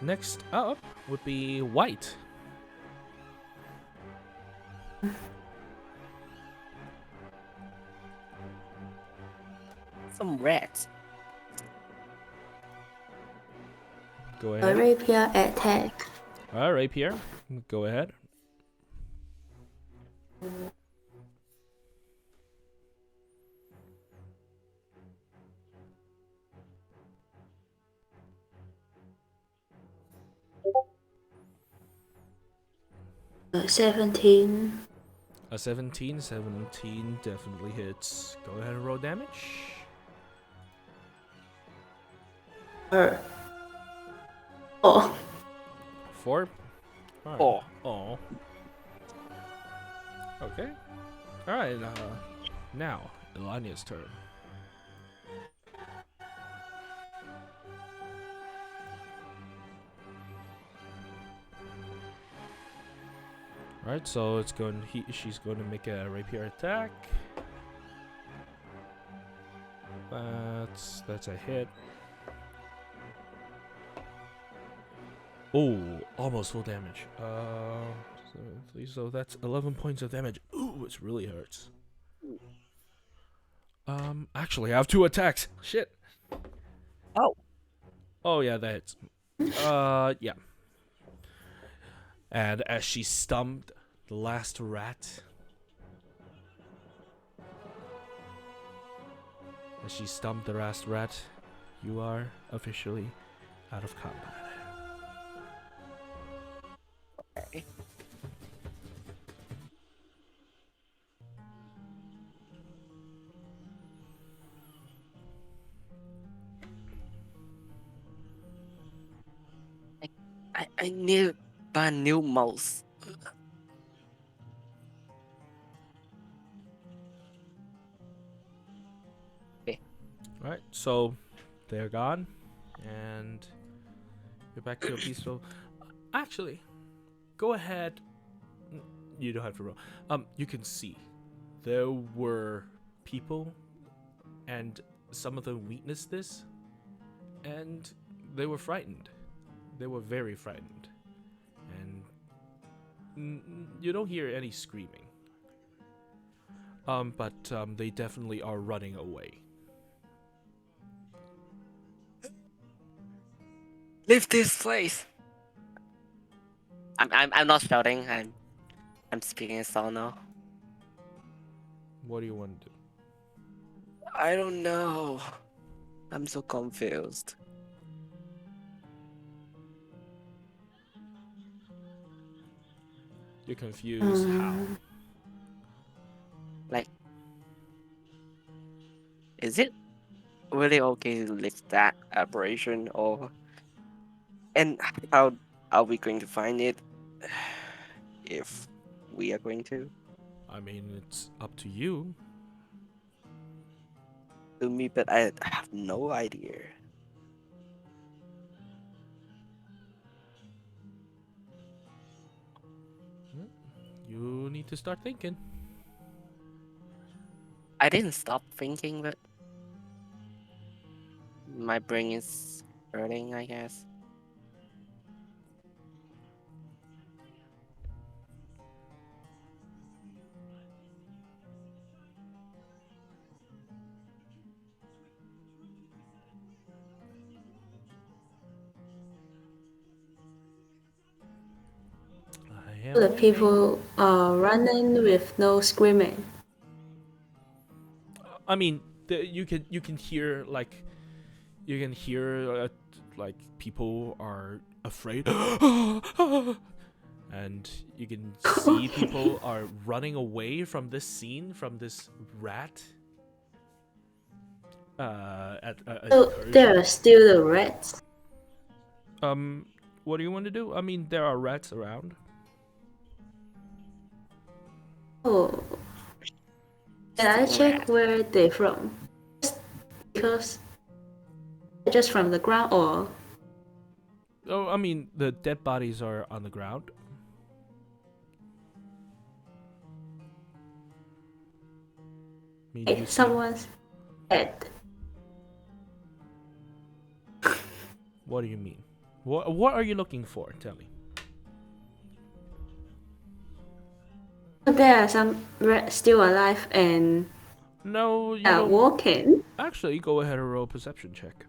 Next up would be White. Some rats. Go A ahead. rapier attack. Alright, Rapier, go ahead. A 17. A 17 definitely hits. Go ahead and roll damage. Oh. 4. 4. Alright. 4. Oh. Okay. Alright, now, Elania's turn. Alright, so it's going she's going to make a rapier attack. That's a hit. Oh, almost full damage. So that's 11 points of damage. Ooh, it really hurts. Actually, I have 2 attacks. Shit. Oh. Oh yeah, that hits. Yeah. And as she stumped the last rat, you are officially out of combat. Okay. I need to buy a new mouse. Alright, so they're gone, and you're back to a peaceful. Actually, go ahead. You don't have to roll. You can see there were people, and some of them witnessed this, and they were frightened. They were very frightened, and you don't hear any screaming. But they definitely are running away. Leave this place. I'm not shouting. I'm speaking in sound now. What do you want to do? I don't know. I'm so confused. You're confused. How? Like, is it really okay to lift that aberration, or and how are we going to find it if we are going to? I mean, it's up to you. To me, but I have no idea. You need to start thinking. I didn't stop thinking, but my brain is hurting, I guess. I am The waiting. people are running with no screaming. I mean, you can hear like like people are afraid, and you can see people are running away from this scene, from this rat. So there are still the rats. What do you want to do? I mean, there are rats around. Oh, can I check where they're from? Because they're just from the ground, or Oh, I mean, the dead bodies are on the ground. I mean, you see- someone's dead. What do you mean? What are you looking for? Tell me. There are some rats still alive and No, you are don't. walking. Actually, go ahead and roll a perception check.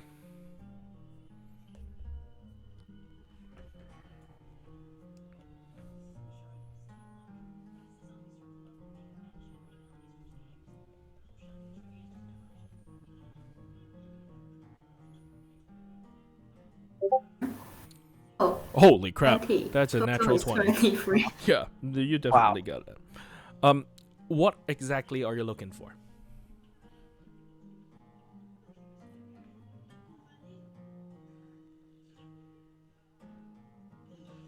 Oh, Holy crap! 20. That's a Total natural is 20. 23. Yeah, you definitely got that. What exactly are you looking for?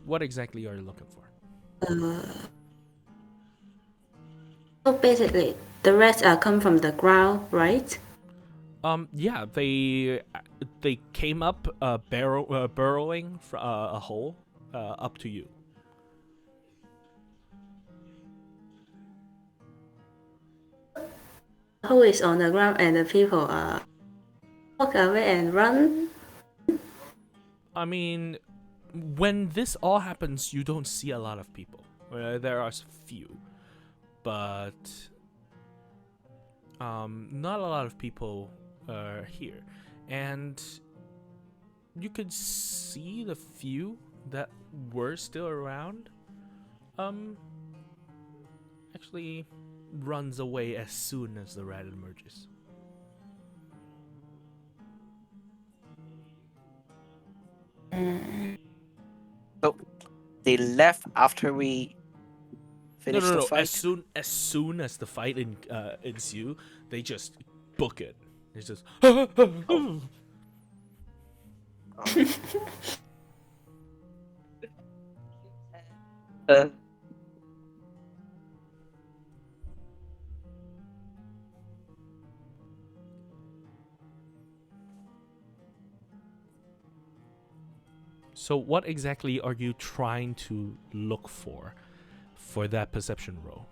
What exactly are you looking for? So basically, the rats are come from the ground, right? Yeah, they came up, burrowing a hole, up to you. Who is on the ground and the people walk away and run? I mean, when this all happens, you don't see a lot of people. There are few, but not a lot of people are here, and you could see the few that were still around. Actually, runs away as soon as the rat emerges. So they left after we No, finished no, the no. fight. As soon as the fight ensue, they just book it. It's just. Uh, So what exactly are you trying to look for that perception roll?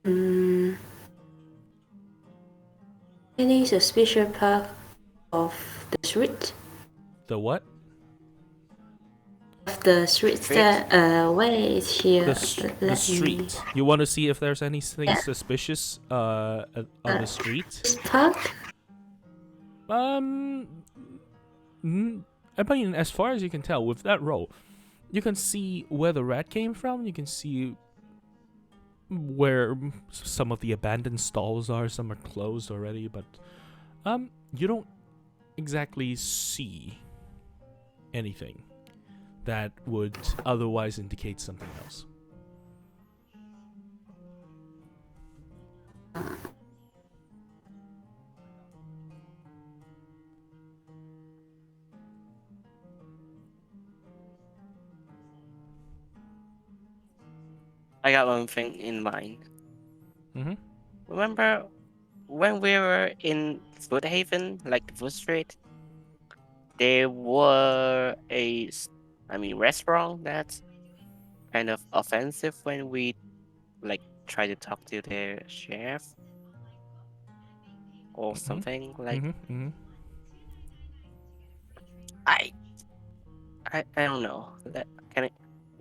Mm, any suspicious part of the street? The what? Of the street Street? that wait here. The let me- street. You want to see if there's anything Yeah. suspicious on the street? This park? I mean, as far as you can tell, with that roll, you can see where the rat came from. You can see where some of the abandoned stalls are. Some are closed already, but you don't exactly see anything that would otherwise indicate something else. I got one thing in mind. Mm-hmm. Remember when we were in Foodhaven, like the food street? There were restaurant that's kind of offensive when we like try to talk to their chef or something like. Mm-hmm. I I don't know.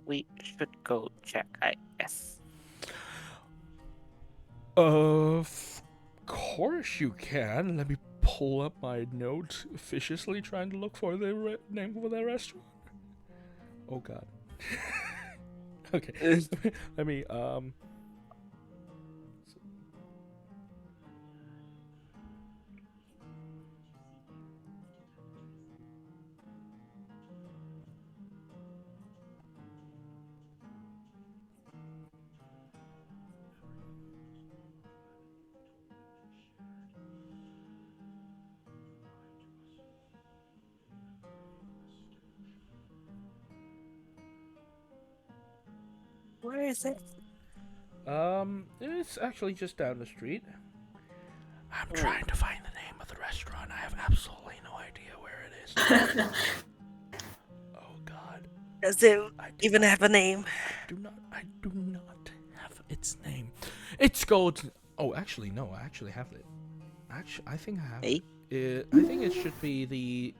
We should go check, I guess. Of course you can. Let me pull up my note, officiously trying to look for the name of that restaurant. Oh God. Okay. Let me Where is it? It's actually just down the street. I'm Oh. trying to find the name of the restaurant. I have absolutely no idea where it is. Oh God. Does it I do even not- have a name? I do not have its name. It's called. Oh, actually, no. I actually have it. Actually, I think I have Hey? it. I think it should be the.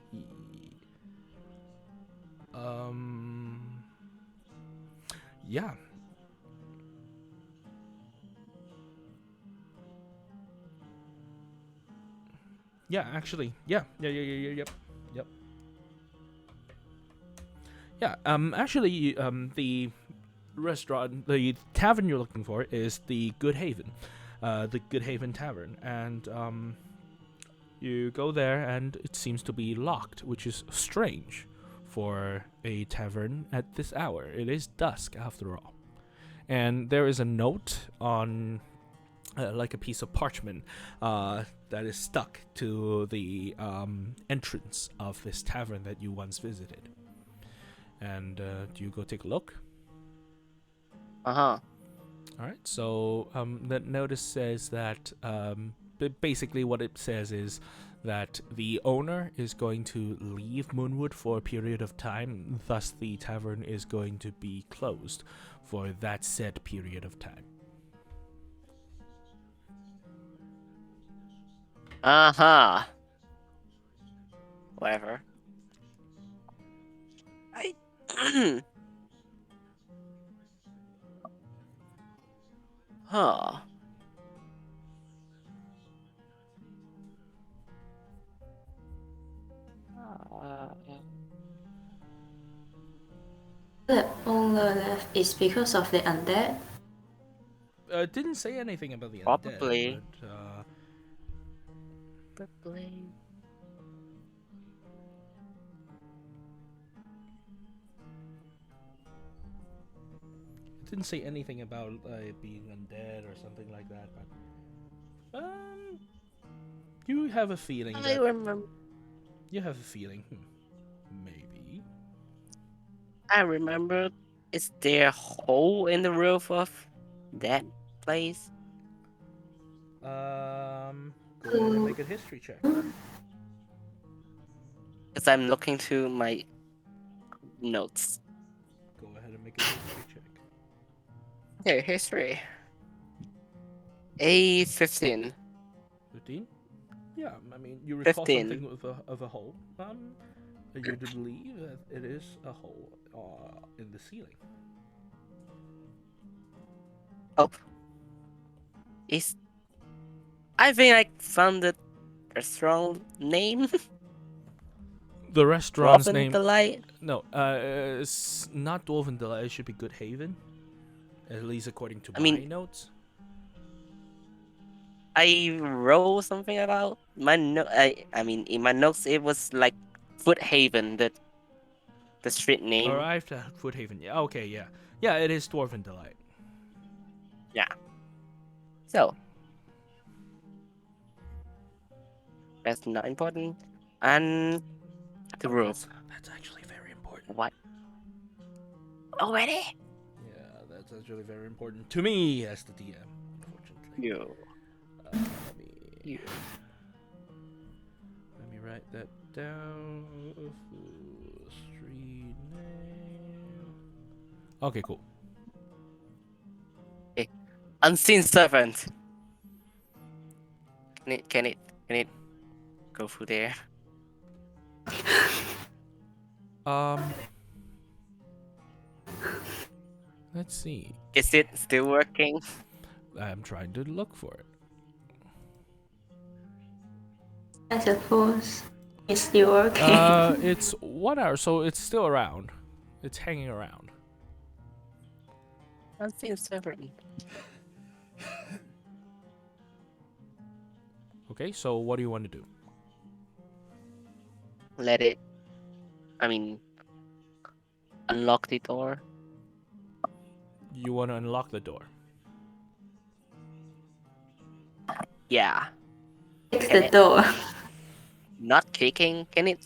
Yeah. Yeah, actually, yeah. Yep. Yeah, actually, the restaurant, the tavern you're looking for is the Good Haven, the Good Haven Tavern, and you go there and it seems to be locked, which is strange for a tavern at this hour. It is dusk after all, and there is a note on, like a piece of parchment, that is stuck to the entrance of this tavern that you once visited. And do you go take a look? Uh-huh. All right. So the notice says that basically what it says is that the owner is going to leave Moonwood for a period of time. Thus, the tavern is going to be closed for that said period of time. Uh-huh. Whatever. I Huh. The owner left is because of the undead. Didn't say anything about the Probably. undead, but Probably. it didn't say anything about it being undead or something like that. But you have a feeling I that remember. you have a feeling, maybe. I remember. Is there a hole in the roof of that place? Go ahead and make a history check. Because I'm looking to my notes. Go ahead and make a history check. Okay, history. A15. 15? Yeah, I mean, you recall 15. something of a hole. You do believe that it is a hole in the ceiling. Oh. I think I found the restaurant name. The restaurant's Robin name. Delight. No, it's not Dwarven Delight. It should be Good Haven, at least according to I my mean- notes. I wrote something about my I mean, in my notes it was like Foothaven, the street name. Arrived at Foothaven. Yeah, okay, yeah. Yeah, it is Dwarven Delight. So that's not important. And the roof. That's actually very important. What? Already? Yeah, that's actually very important to me as the DM, unfortunately. You. You. Let me write that down. Street name. Okay, cool. Unseen servant. Can it go through there? Let's see. Is it still working? I'm trying to look for it. I suppose it's still working. It's 1 hour, so it's still around. It's hanging around. Unseen servant. Okay, so what do you want to do? Let it. I mean, unlock the door. You want to unlock the door. Yeah. Fix the door. Not kicking. Can it?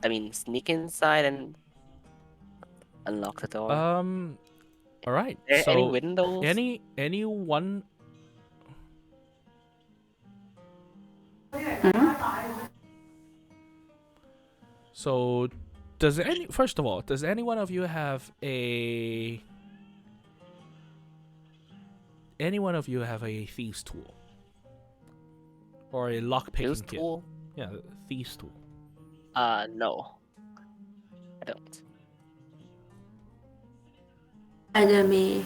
I mean, sneak inside and unlock the door. All right. There So any windows? any one. So, first of all, does any one of you have a thieves tool or a lock picking Use kit? tool? Yeah, thieves tool. No. I don't. Either me.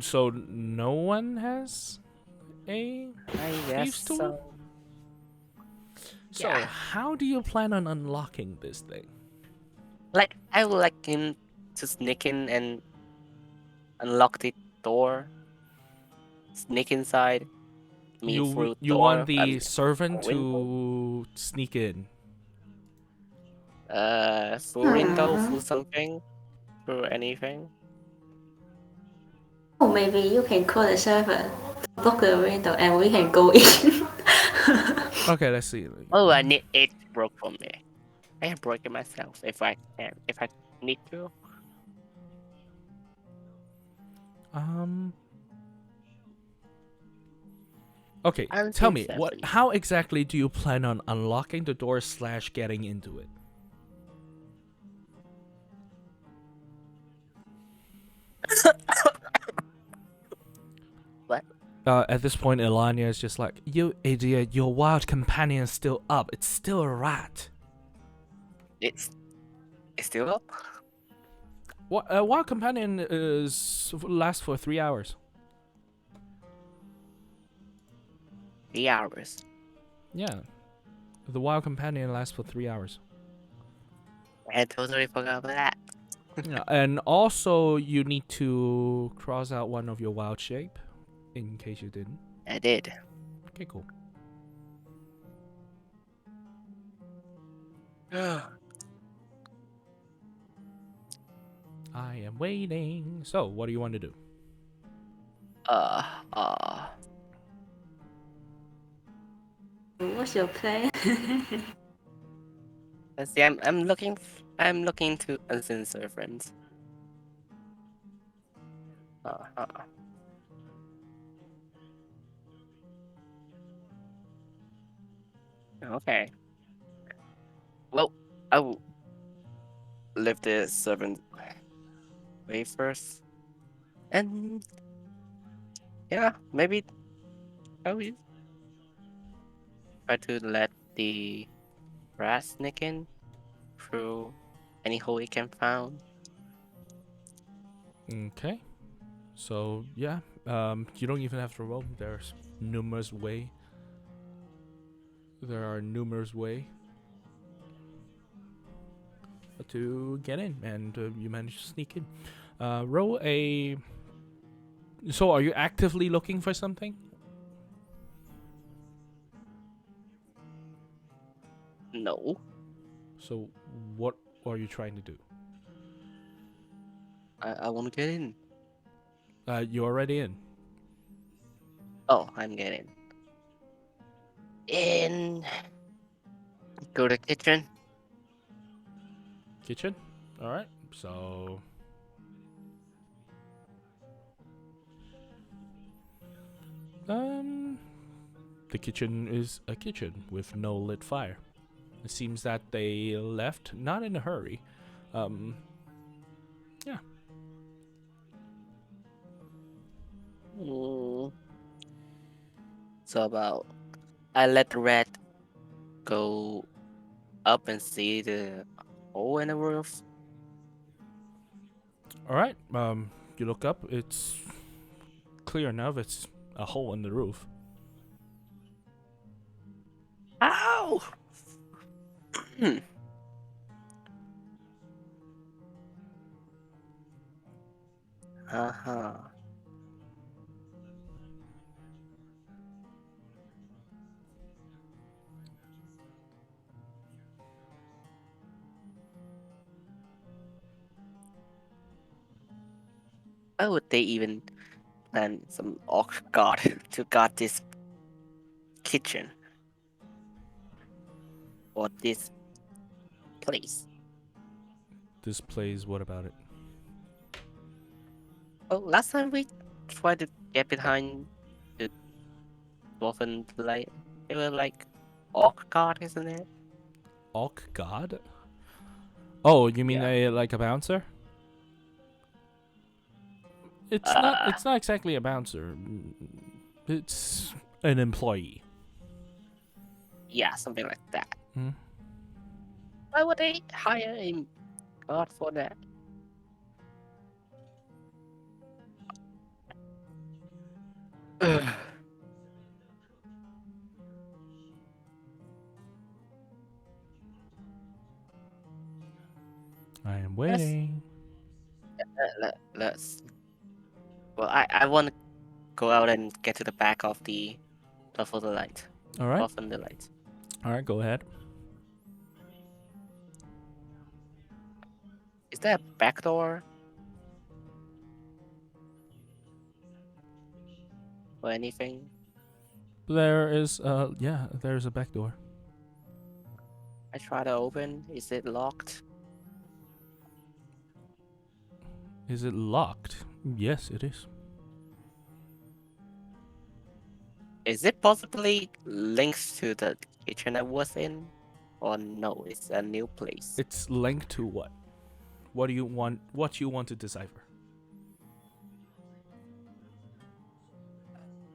So no one has a. I Thieves guess tool? so. So Yeah. how do you plan on unlocking this thing? Like, I would like him to sneak in and unlock the door. Sneak inside. Me through You door. want the I mean, servant window? to sneak in. through window, Mhm. through something, through anything. Oh, maybe you can call the servant, block the window, and we can go in. Okay, let's see. Oh, I need it broke for me. I can break it myself if I can, if I need to. Okay, I would tell think me, 7. how exactly do you plan on unlocking the door / getting into it? What? At this point, Elania is just like, you idiot, your wild companion's still up. It's still a rat. It's still up. What? Wild companion lasts for 3 hours. 3 hours. Yeah, the wild companion lasts for 3 hours. I totally forgot about that. Yeah, and also you need to cross out one of your wild shape, in case you didn't. I did. Okay, cool. I am waiting. So, what do you want to do? What's your plan? Let's see. I'm looking to unseen servants. Okay. Well, I will lift the servant way first, and yeah, maybe I will try to let the rat sneak in through any hole it can find. Okay. So yeah, you don't even have to roll. There's numerous way. There are numerous way to get in, and you manage to sneak in. Roll a. So, are you actively looking for something? No. So, what are you trying to do? I want to get in. You're already in. Oh, I'm getting in. Go to kitchen. Kitchen. All right. So. The kitchen is a kitchen with no lit fire. It seems that they left not in a hurry. Yeah. Mm. So about I let the rat go up and see the hole in the roof. All right. You look up. It's clear enough. It's a hole in the roof. Ow! Uh-huh. Why would they even plan some orc god to guard this kitchen or this place? This plays. What about it? Oh, last time we tried to get behind the dwarven light, they were like orc god, isn't it? Orc god. Oh, you mean Yeah. like a bouncer? It's not. Uh, It's not exactly a bouncer. It's an employee. Yeah, something like that. Hmm? Why would they hire a god for that? Ugh. I am Let's- waiting. Let's. Well, I want to go out and get to the back of the of the light. All right. Off on the light. All right. Go ahead. Is there a back door? Or anything? There is. Yeah. There's a back door. I try to open. Is it locked? Is it locked? Yes, it is. Is it possibly linked to the kitchen I was in? Or no, it's a new place. It's linked to what? What do you want? What you want to decipher?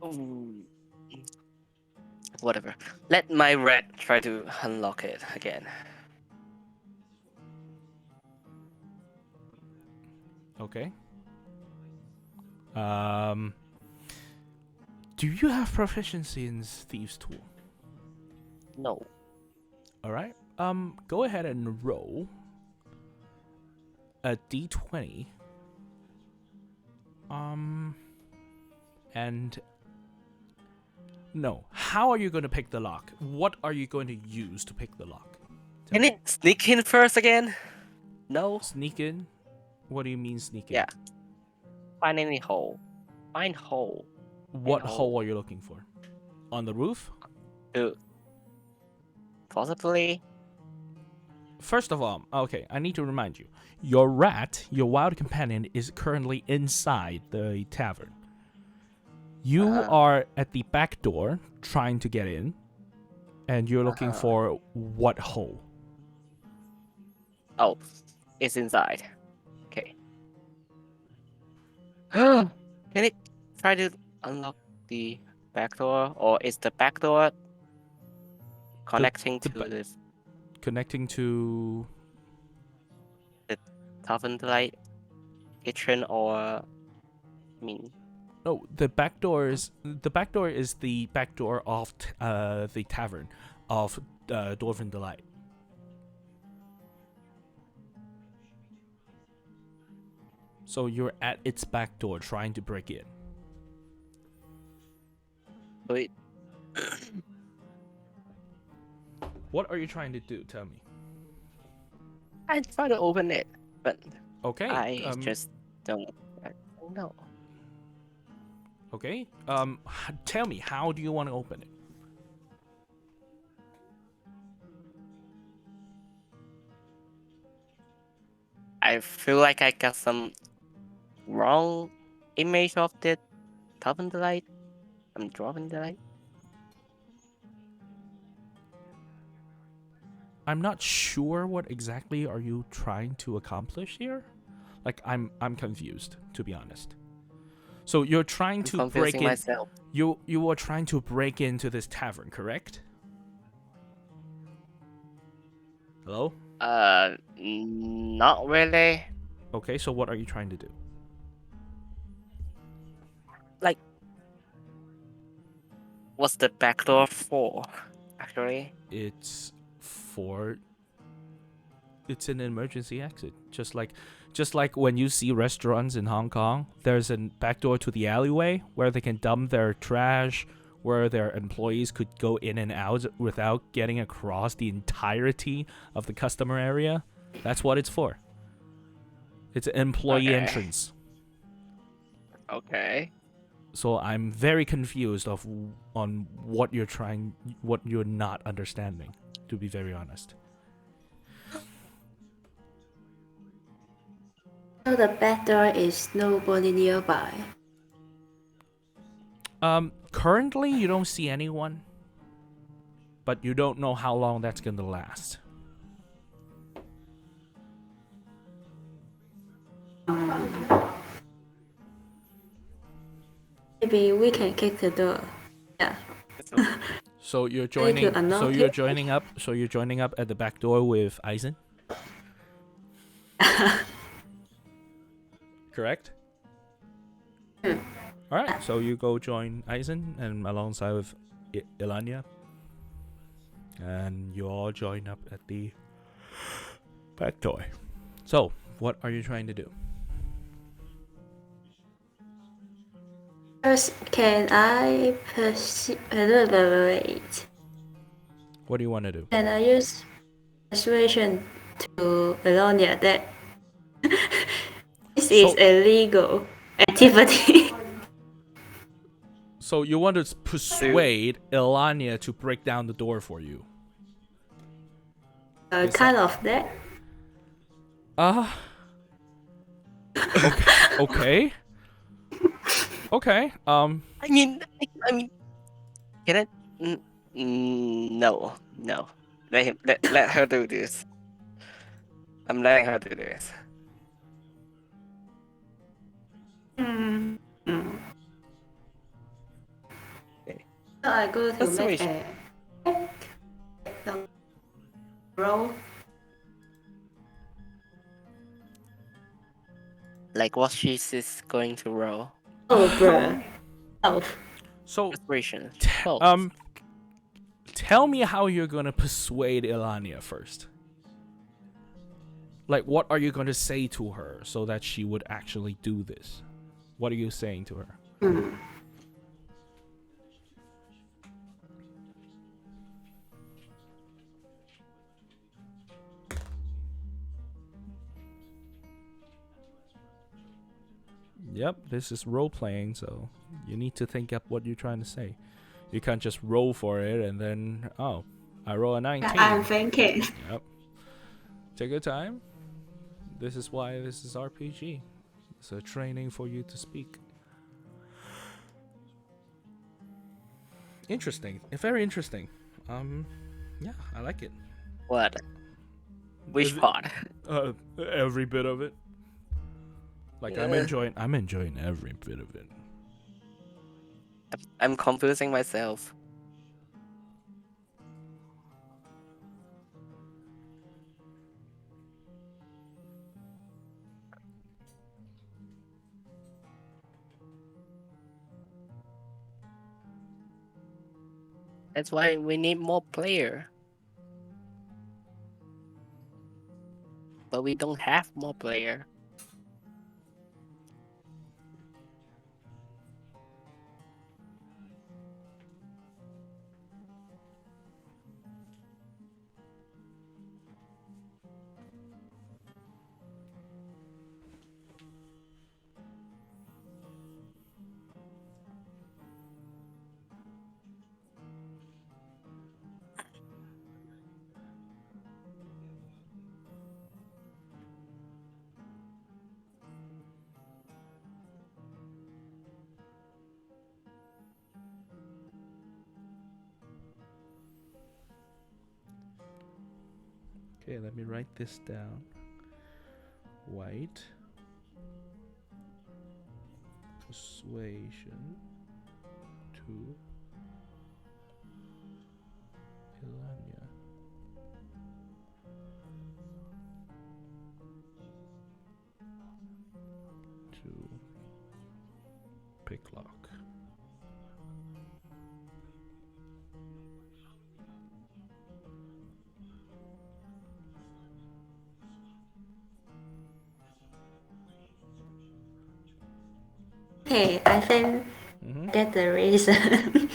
Mm, Whatever. Let my rat try to unlock it again. Okay. Do you have proficiency in Thieves' Tool? No. All right. Go ahead and roll a d20. And no. How are you going to pick the lock? What are you going to use to pick the lock? Can it sneak in first again? No. Sneak in? What do you mean sneak in? Yeah. Find any hole. Find hole. What hole. hole are you looking for? On the roof? Possibly. First of all, okay, I need to remind you. Your rat, your wild companion, is currently inside the tavern. You Uh-huh. are at the back door trying to get in. And you're looking for what hole? Oh, it's inside. Okay. Can it try to unlock the back door, or is the back door connecting the to ba- the Connecting to... Tavern Light kitchen, or I mean, No, the back door is the back door of the tavern of Dwarven Delight. So you're at its back door trying to break in. wait, What are you trying to do? Tell me. I try to open it, but Okay. I just don't know. Okay. Tell me, how do you want to open it? I feel like I got some wrong image of the Tavern Light. I'm drawing the light. I'm not sure what exactly are you trying to accomplish here. Like I'm confused, to be honest. So you're trying I'm to break confusing in. myself. You are trying to break into this tavern, correct? Hello? Not really. Okay, so what are you trying to do? What's the back door for? Actually, It's an emergency exit. Just like when you see restaurants in Hong Kong, there's a back door to the alleyway where they can dump their trash, where their employees could go in and out without getting across the entirety of the customer area. That's what it's for. It's an employee Okay. entrance. okay. So I'm very confused on what you're not understanding, to be very honest. So the back door is nobody nearby. Currently you don't see anyone, but you don't know how long that's gonna last. Maybe we can kick the door. Yeah. So you're to joining. unlock So you're it. joining up. So you're joining up at the back door with Eisen. Correct. Hmm. All right. So you go join Eisen and alongside with Ilanya, and you all join up at the back door. So what are you trying to do? First, can I wait. What do you want to do? Can I use persuasion to Elonia that this is So- illegal activity? So you want to persuade Ilanya to break down the door for you? Kind of that. Okay. Okay. I mean, can I? No. Let her do this. I'm letting her do this. Mm. Okay. So I go to make Persuasion. a roll. Like what she's going to roll. Oh, bruh. Oh. So Persuasion. T- 12. tell me how you're gonna persuade Ilania first. Like, what are you gonna say to her so that she would actually do this? What are you saying to her? Hmm. Yep, this is role playing, so you need to think up what you're trying to say. You can't just roll for it and then, oh, I roll a 19. I'm thinking. Yep. Take your time. This is why this is RPG. It's a training for you to speak. Interesting. Very interesting. Yeah, I like it. What? Which Is it- part? Every bit of it. Like I'm Yeah. enjoying every bit of it. I'm confusing myself. That's why we need more player. But we don't have more player. Okay, let me write this down. White persuasion to Ilania. To Picklock. Okay, I think Mm-hmm. get the reason.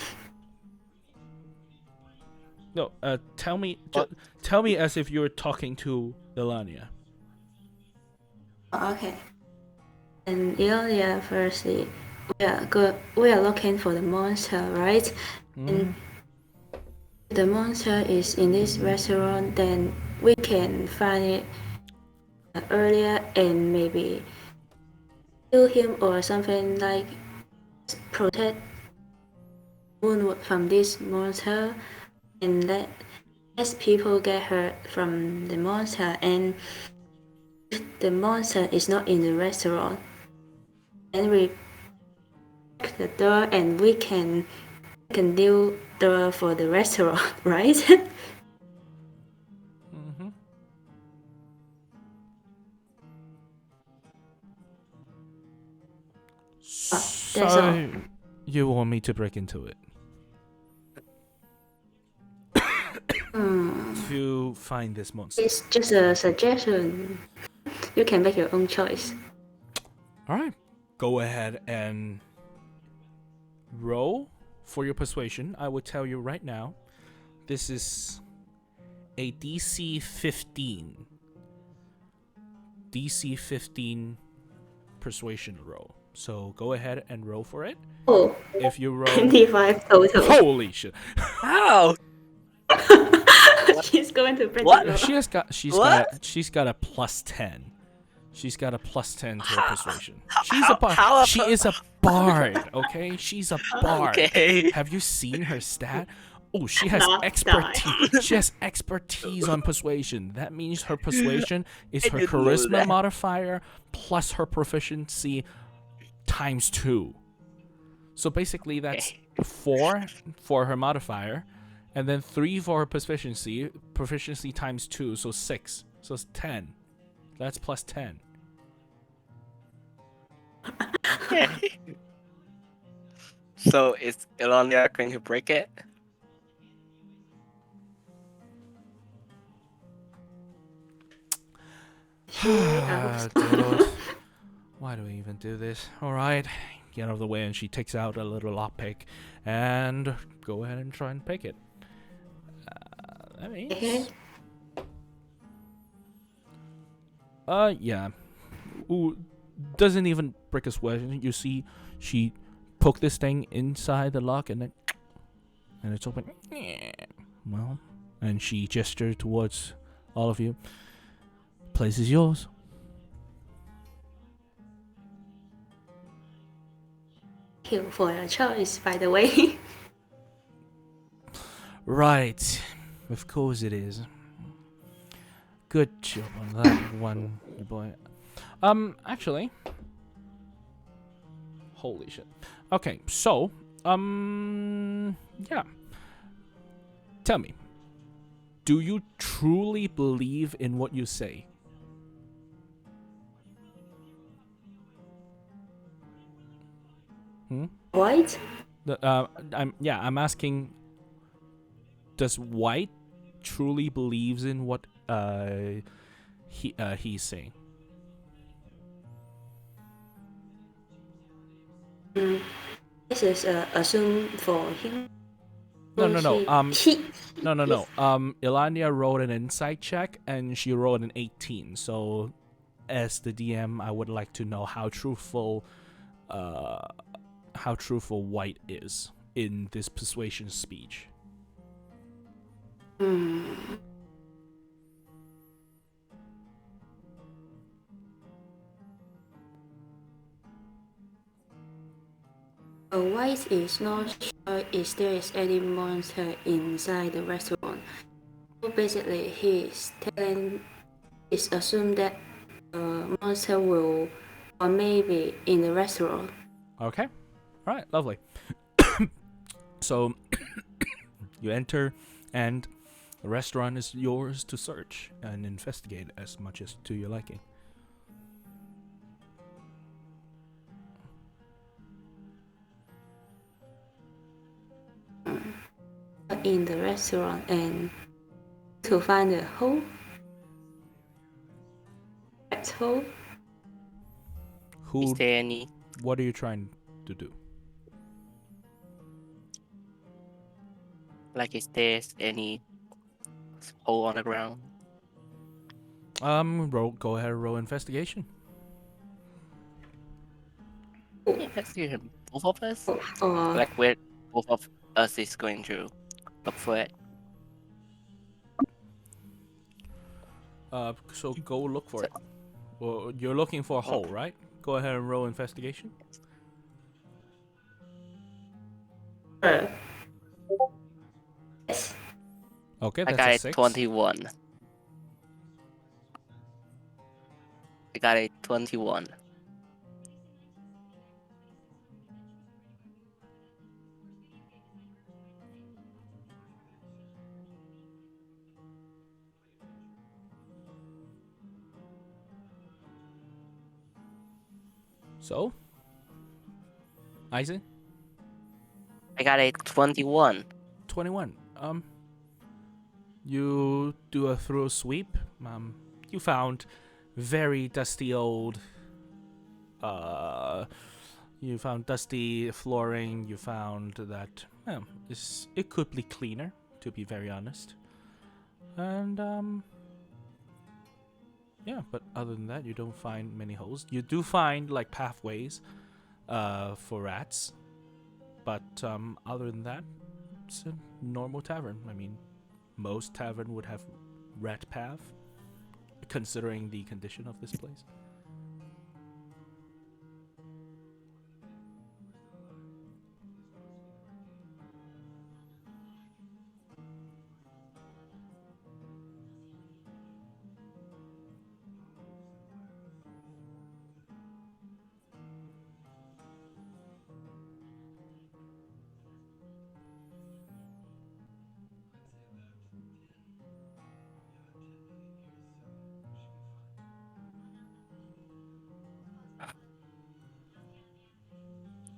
No, tell me, What? tell me as if you're talking to Ilania. Okay. And earlier, firstly, we are good. We are looking for the monster, right? And if the monster is in this restaurant, then we can find it earlier and maybe kill him or something like protect Moonwood from this monster and let less people get hurt from the monster. And if the monster is not in the restaurant, then we break the door and we can make a new door for the restaurant, right? Mm-hmm. That's So all. you want me to break into it to find this monster? It's just a suggestion. You can make your own choice. All right, go ahead and roll for your persuasion. I will tell you right now, this is a DC 15. DC 15 persuasion roll. So go ahead and roll for it. Oh, If you roll, 25 total. holy shit! How? She's going to break What? the door. She's got a plus 10. She's got a plus 10 to her How- persuasion. how- She's a how- bard. how a She per- is a bard. Okay, she's a bard. Okay. Have you seen her stat? Oh, she has Not expertise. She has expertise on persuasion. That means her persuasion is I her didn't know charisma that. modifier plus her proficiency times 2. So basically, that's 4 for her modifier, and then 3 for her proficiency. Proficiency times 2, so 6. So it's 10. That's plus 10. So is Ilania going to break it? Dear Lord. Why do we even do this? Alright, get out of the way, and she takes out a little lockpick and go ahead and try and pick it. That means. Okay. Yeah. Ooh, doesn't even break a sweat. You see, she poked this thing inside the lock and then. And it's open. Well, and she gestured towards all of you. Place is yours. Thank you for your choice, by the way. Right. Of course it is. Good job on that one, you boy. Actually. Holy shit. Okay, so, yeah. Tell me. Do you truly believe in what you say? White? I'm asking, does White truly believes in what he's saying? This is assumed for him. No. He, No. Ilania rolled an insight check and she rolled an 18. So, as the DM, I would like to know how truthful White is in this persuasion speech. White is not sure if there is any monster inside the restaurant. So basically, he's assumed that monster will or maybe in the restaurant. Okay. All right. Lovely. So you enter, and the restaurant is yours to search and investigate as much as to your liking. In the restaurant and to find a hole. Rat hole. Is there any? What are you trying to do? Like, is there any hole on the ground? Go ahead and roll investigation. Investigation. Both of us? Or Like, where both of us is going to look for it? So go look for it. Well, you're looking for a hole, right? Go ahead and roll investigation. yes. Okay, I that's got a a 6. 21. I got a 21. So, Isaac, I got a 21. 21. You do a thorough sweep. You found very dusty old. You found dusty flooring. You found that it could be cleaner, to be very honest. And yeah, but other than that, you don't find many holes. You do find like pathways, for rats, but other than that, it's a normal tavern. I mean, most tavern would have rat path, considering the condition of this place.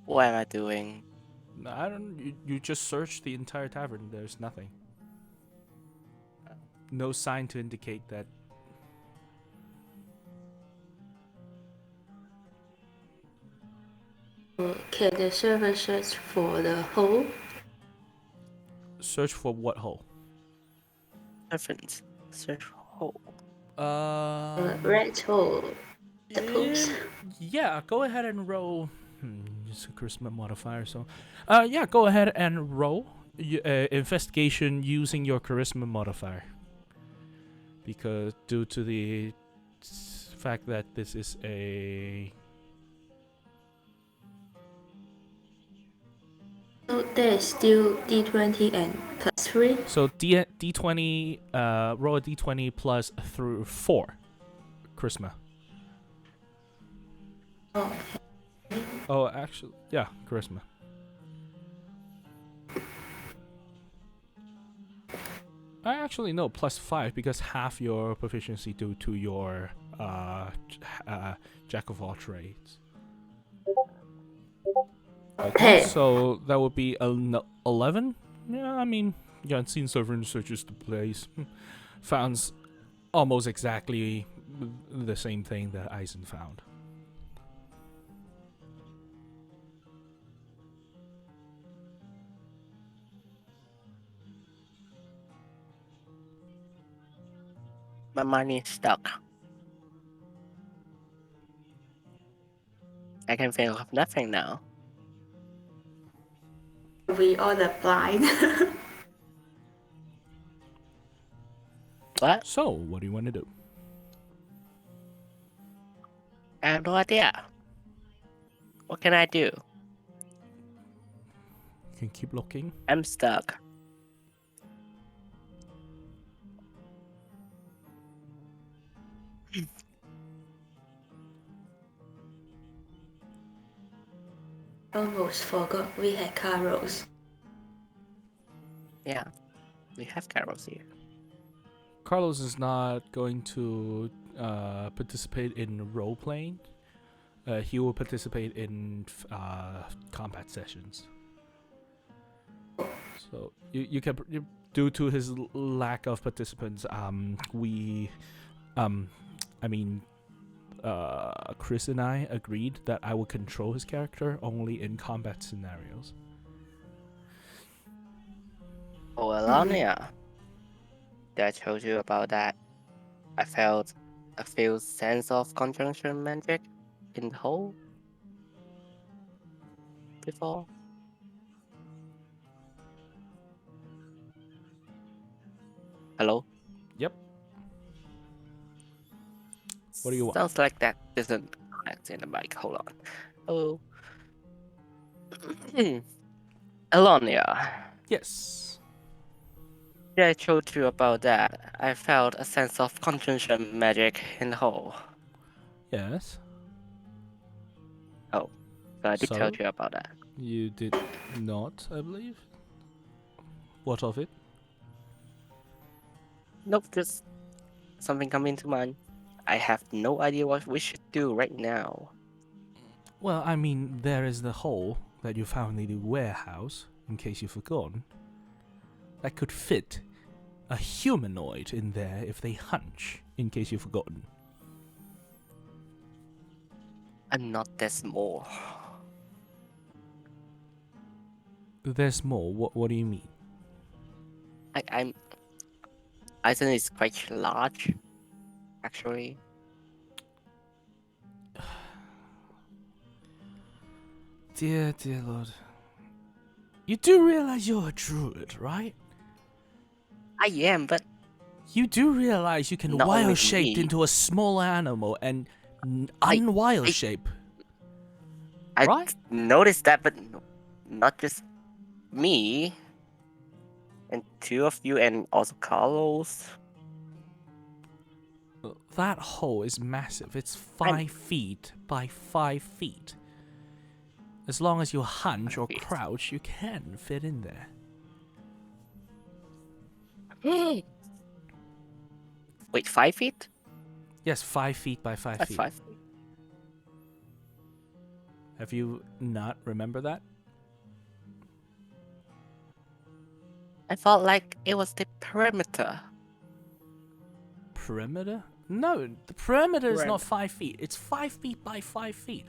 What am I doing? I don't. You just search the entire tavern. There's nothing. No sign to indicate that. Can the server search for the hole? Search for what hole? Reference. Search hole. Rat hole. Suppose. Yeah, go ahead and roll. It's a charisma modifier, so. Yeah, go ahead and roll investigation using your charisma modifier. Because due to the fact that this is a. So there's still D20 and plus 3. So D20, roll a D20 plus through 4. Charisma. Oh, Oh, actually, yeah, charisma. I actually no, plus 5 because half your proficiency due to your jack of all trades. Okay, okay. so that would be 11. Yeah, I mean, yeah, unseen servant searches the place, found almost exactly the same thing that Eisen found. My mind is stuck. I can think of nothing now. We all the blind. What? So, what do you want to do? I have no idea. What can I do? You can keep looking. I'm stuck. Almost forgot we had Carlos. Yeah, we have carols here. Carlos is not going to participate in role playing. He will participate in combat sessions. So you can due to his lack of participants, Chris and I agreed that I will control his character only in combat scenarios. Oh, Alania. Did I told you about that? I felt a few sense of conjunction magic in the hole before. Hello? Yep. What do you want? Sounds like that doesn't connect in the mic. Hold on. Oh. Alonia. Yes. Yeah, I told you about that. I felt a sense of conjunction magic in the hole. Yes. So I did tell So? you about that. You did not, I believe. What of it? Nope, just something coming to mind. I have no idea what we should do right now. Well, I mean, there is the hole that you found in the warehouse, in case you've forgotten. That could fit a humanoid in there if they hunch, in case you've forgotten. I'm not that small. There's more. What do you mean? I'm. Eisen is quite large, actually. Dear Lord. You do realize you're a druid, right? I am, but You do realize you can Not only wild shape me. into a small animal and I- unwild I- shape. I Right? noticed that, but not just me. And two of you, and also Carlos. That hole is massive. It's I'm- 5 feet by 5 feet. As long as you hunch 5 or feet. crouch, you can fit in there. Wait, 5 feet? Yes, 5 feet by 5 That's feet. 5 feet. Have you not remember that? I felt like it was the perimeter. Perimeter? No, the perimeter is not Perimeter. 5 feet. It's 5 feet by 5 feet.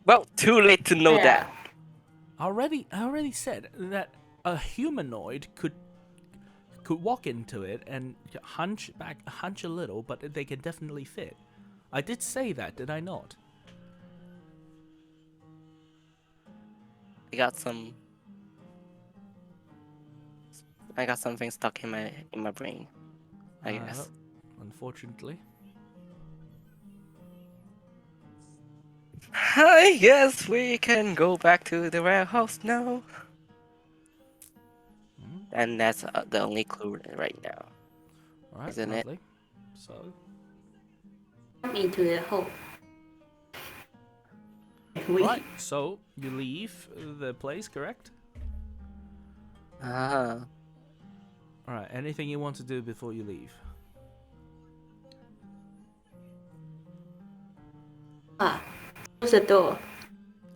Well, too late to know Yeah. that. I already said that a humanoid could walk into it and hunch a little, but they can definitely fit. I did say that, did I not? I got something stuck in my brain. I guess. Unfortunately. I guess we can go back to the warehouse now. and that's the only clue right now. All right, Isn't it? lovely. So, Jump into the hole. right. So you leave the place, correct? Ah, All right. Anything you want to do before you leave? Close the door.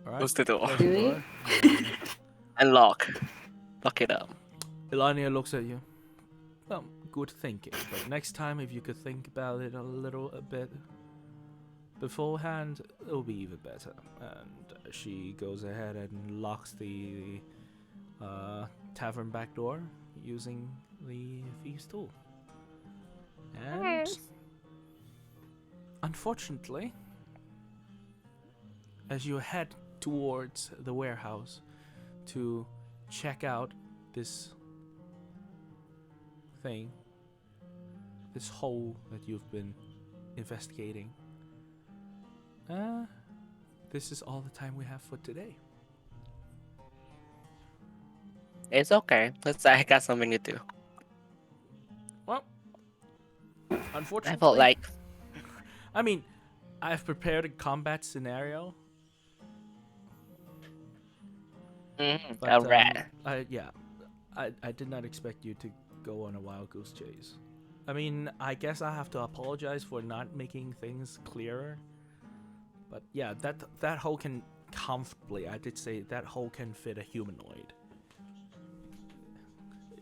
All right. close the door. Close the Really? door. And lock it up. Elania looks at you. Well, good thinking. But next time, if you could think about it a bit beforehand, it'll be even better. And she goes ahead and locks the tavern back door using the thieves' tool. And unfortunately, as you head towards the warehouse to check out this thing, this hole that you've been investigating, this is all the time we have for today. It's okay. I got something to do. Well, I unfortunately, felt like I mean, I've prepared a combat scenario. But, a rat. I did not expect you to go on a wild goose chase. I mean, I guess I have to apologize for not making things clearer. But yeah, that hole can comfortably, I did say that hole can fit a humanoid.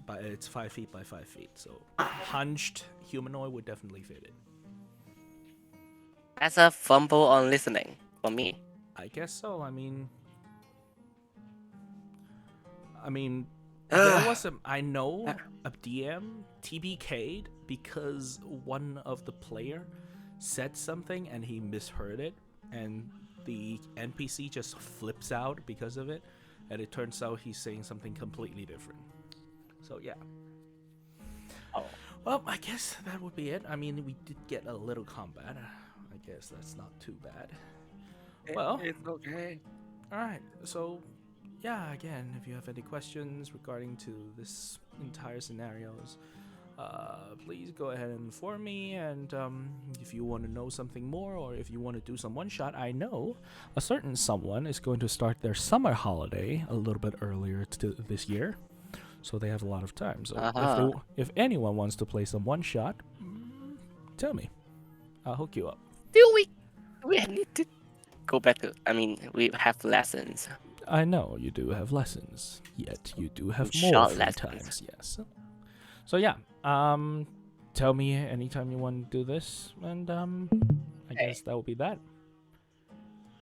But it's 5 feet by 5 feet, so a hunched humanoid would definitely fit it. That's a fumble on listening for me. I guess so. I mean, there was I know a DM TBK'd because one of the player said something and he misheard it, and the NPC just flips out because of it, and it turns out he's saying something completely different. So yeah. Oh. Well, I guess that would be it. I mean, we did get a little combat. I guess that's not too bad. Well, it's okay. all right. So, yeah. Again, if you have any questions regarding to this entire scenarios, please go ahead and inform me. And if you want to know something more, or if you want to do some one shot, I know a certain someone is going to start their summer holiday a little bit earlier this year, so they have a lot of time. So if anyone wants to play some one shot, tell me. I'll hook you up. Do we need to go back to? I mean, we have lessons. I know you do have lessons, yet you do have more Short free lessons. times. Yes. So yeah, tell me anytime you want to do this, and I guess that will be that.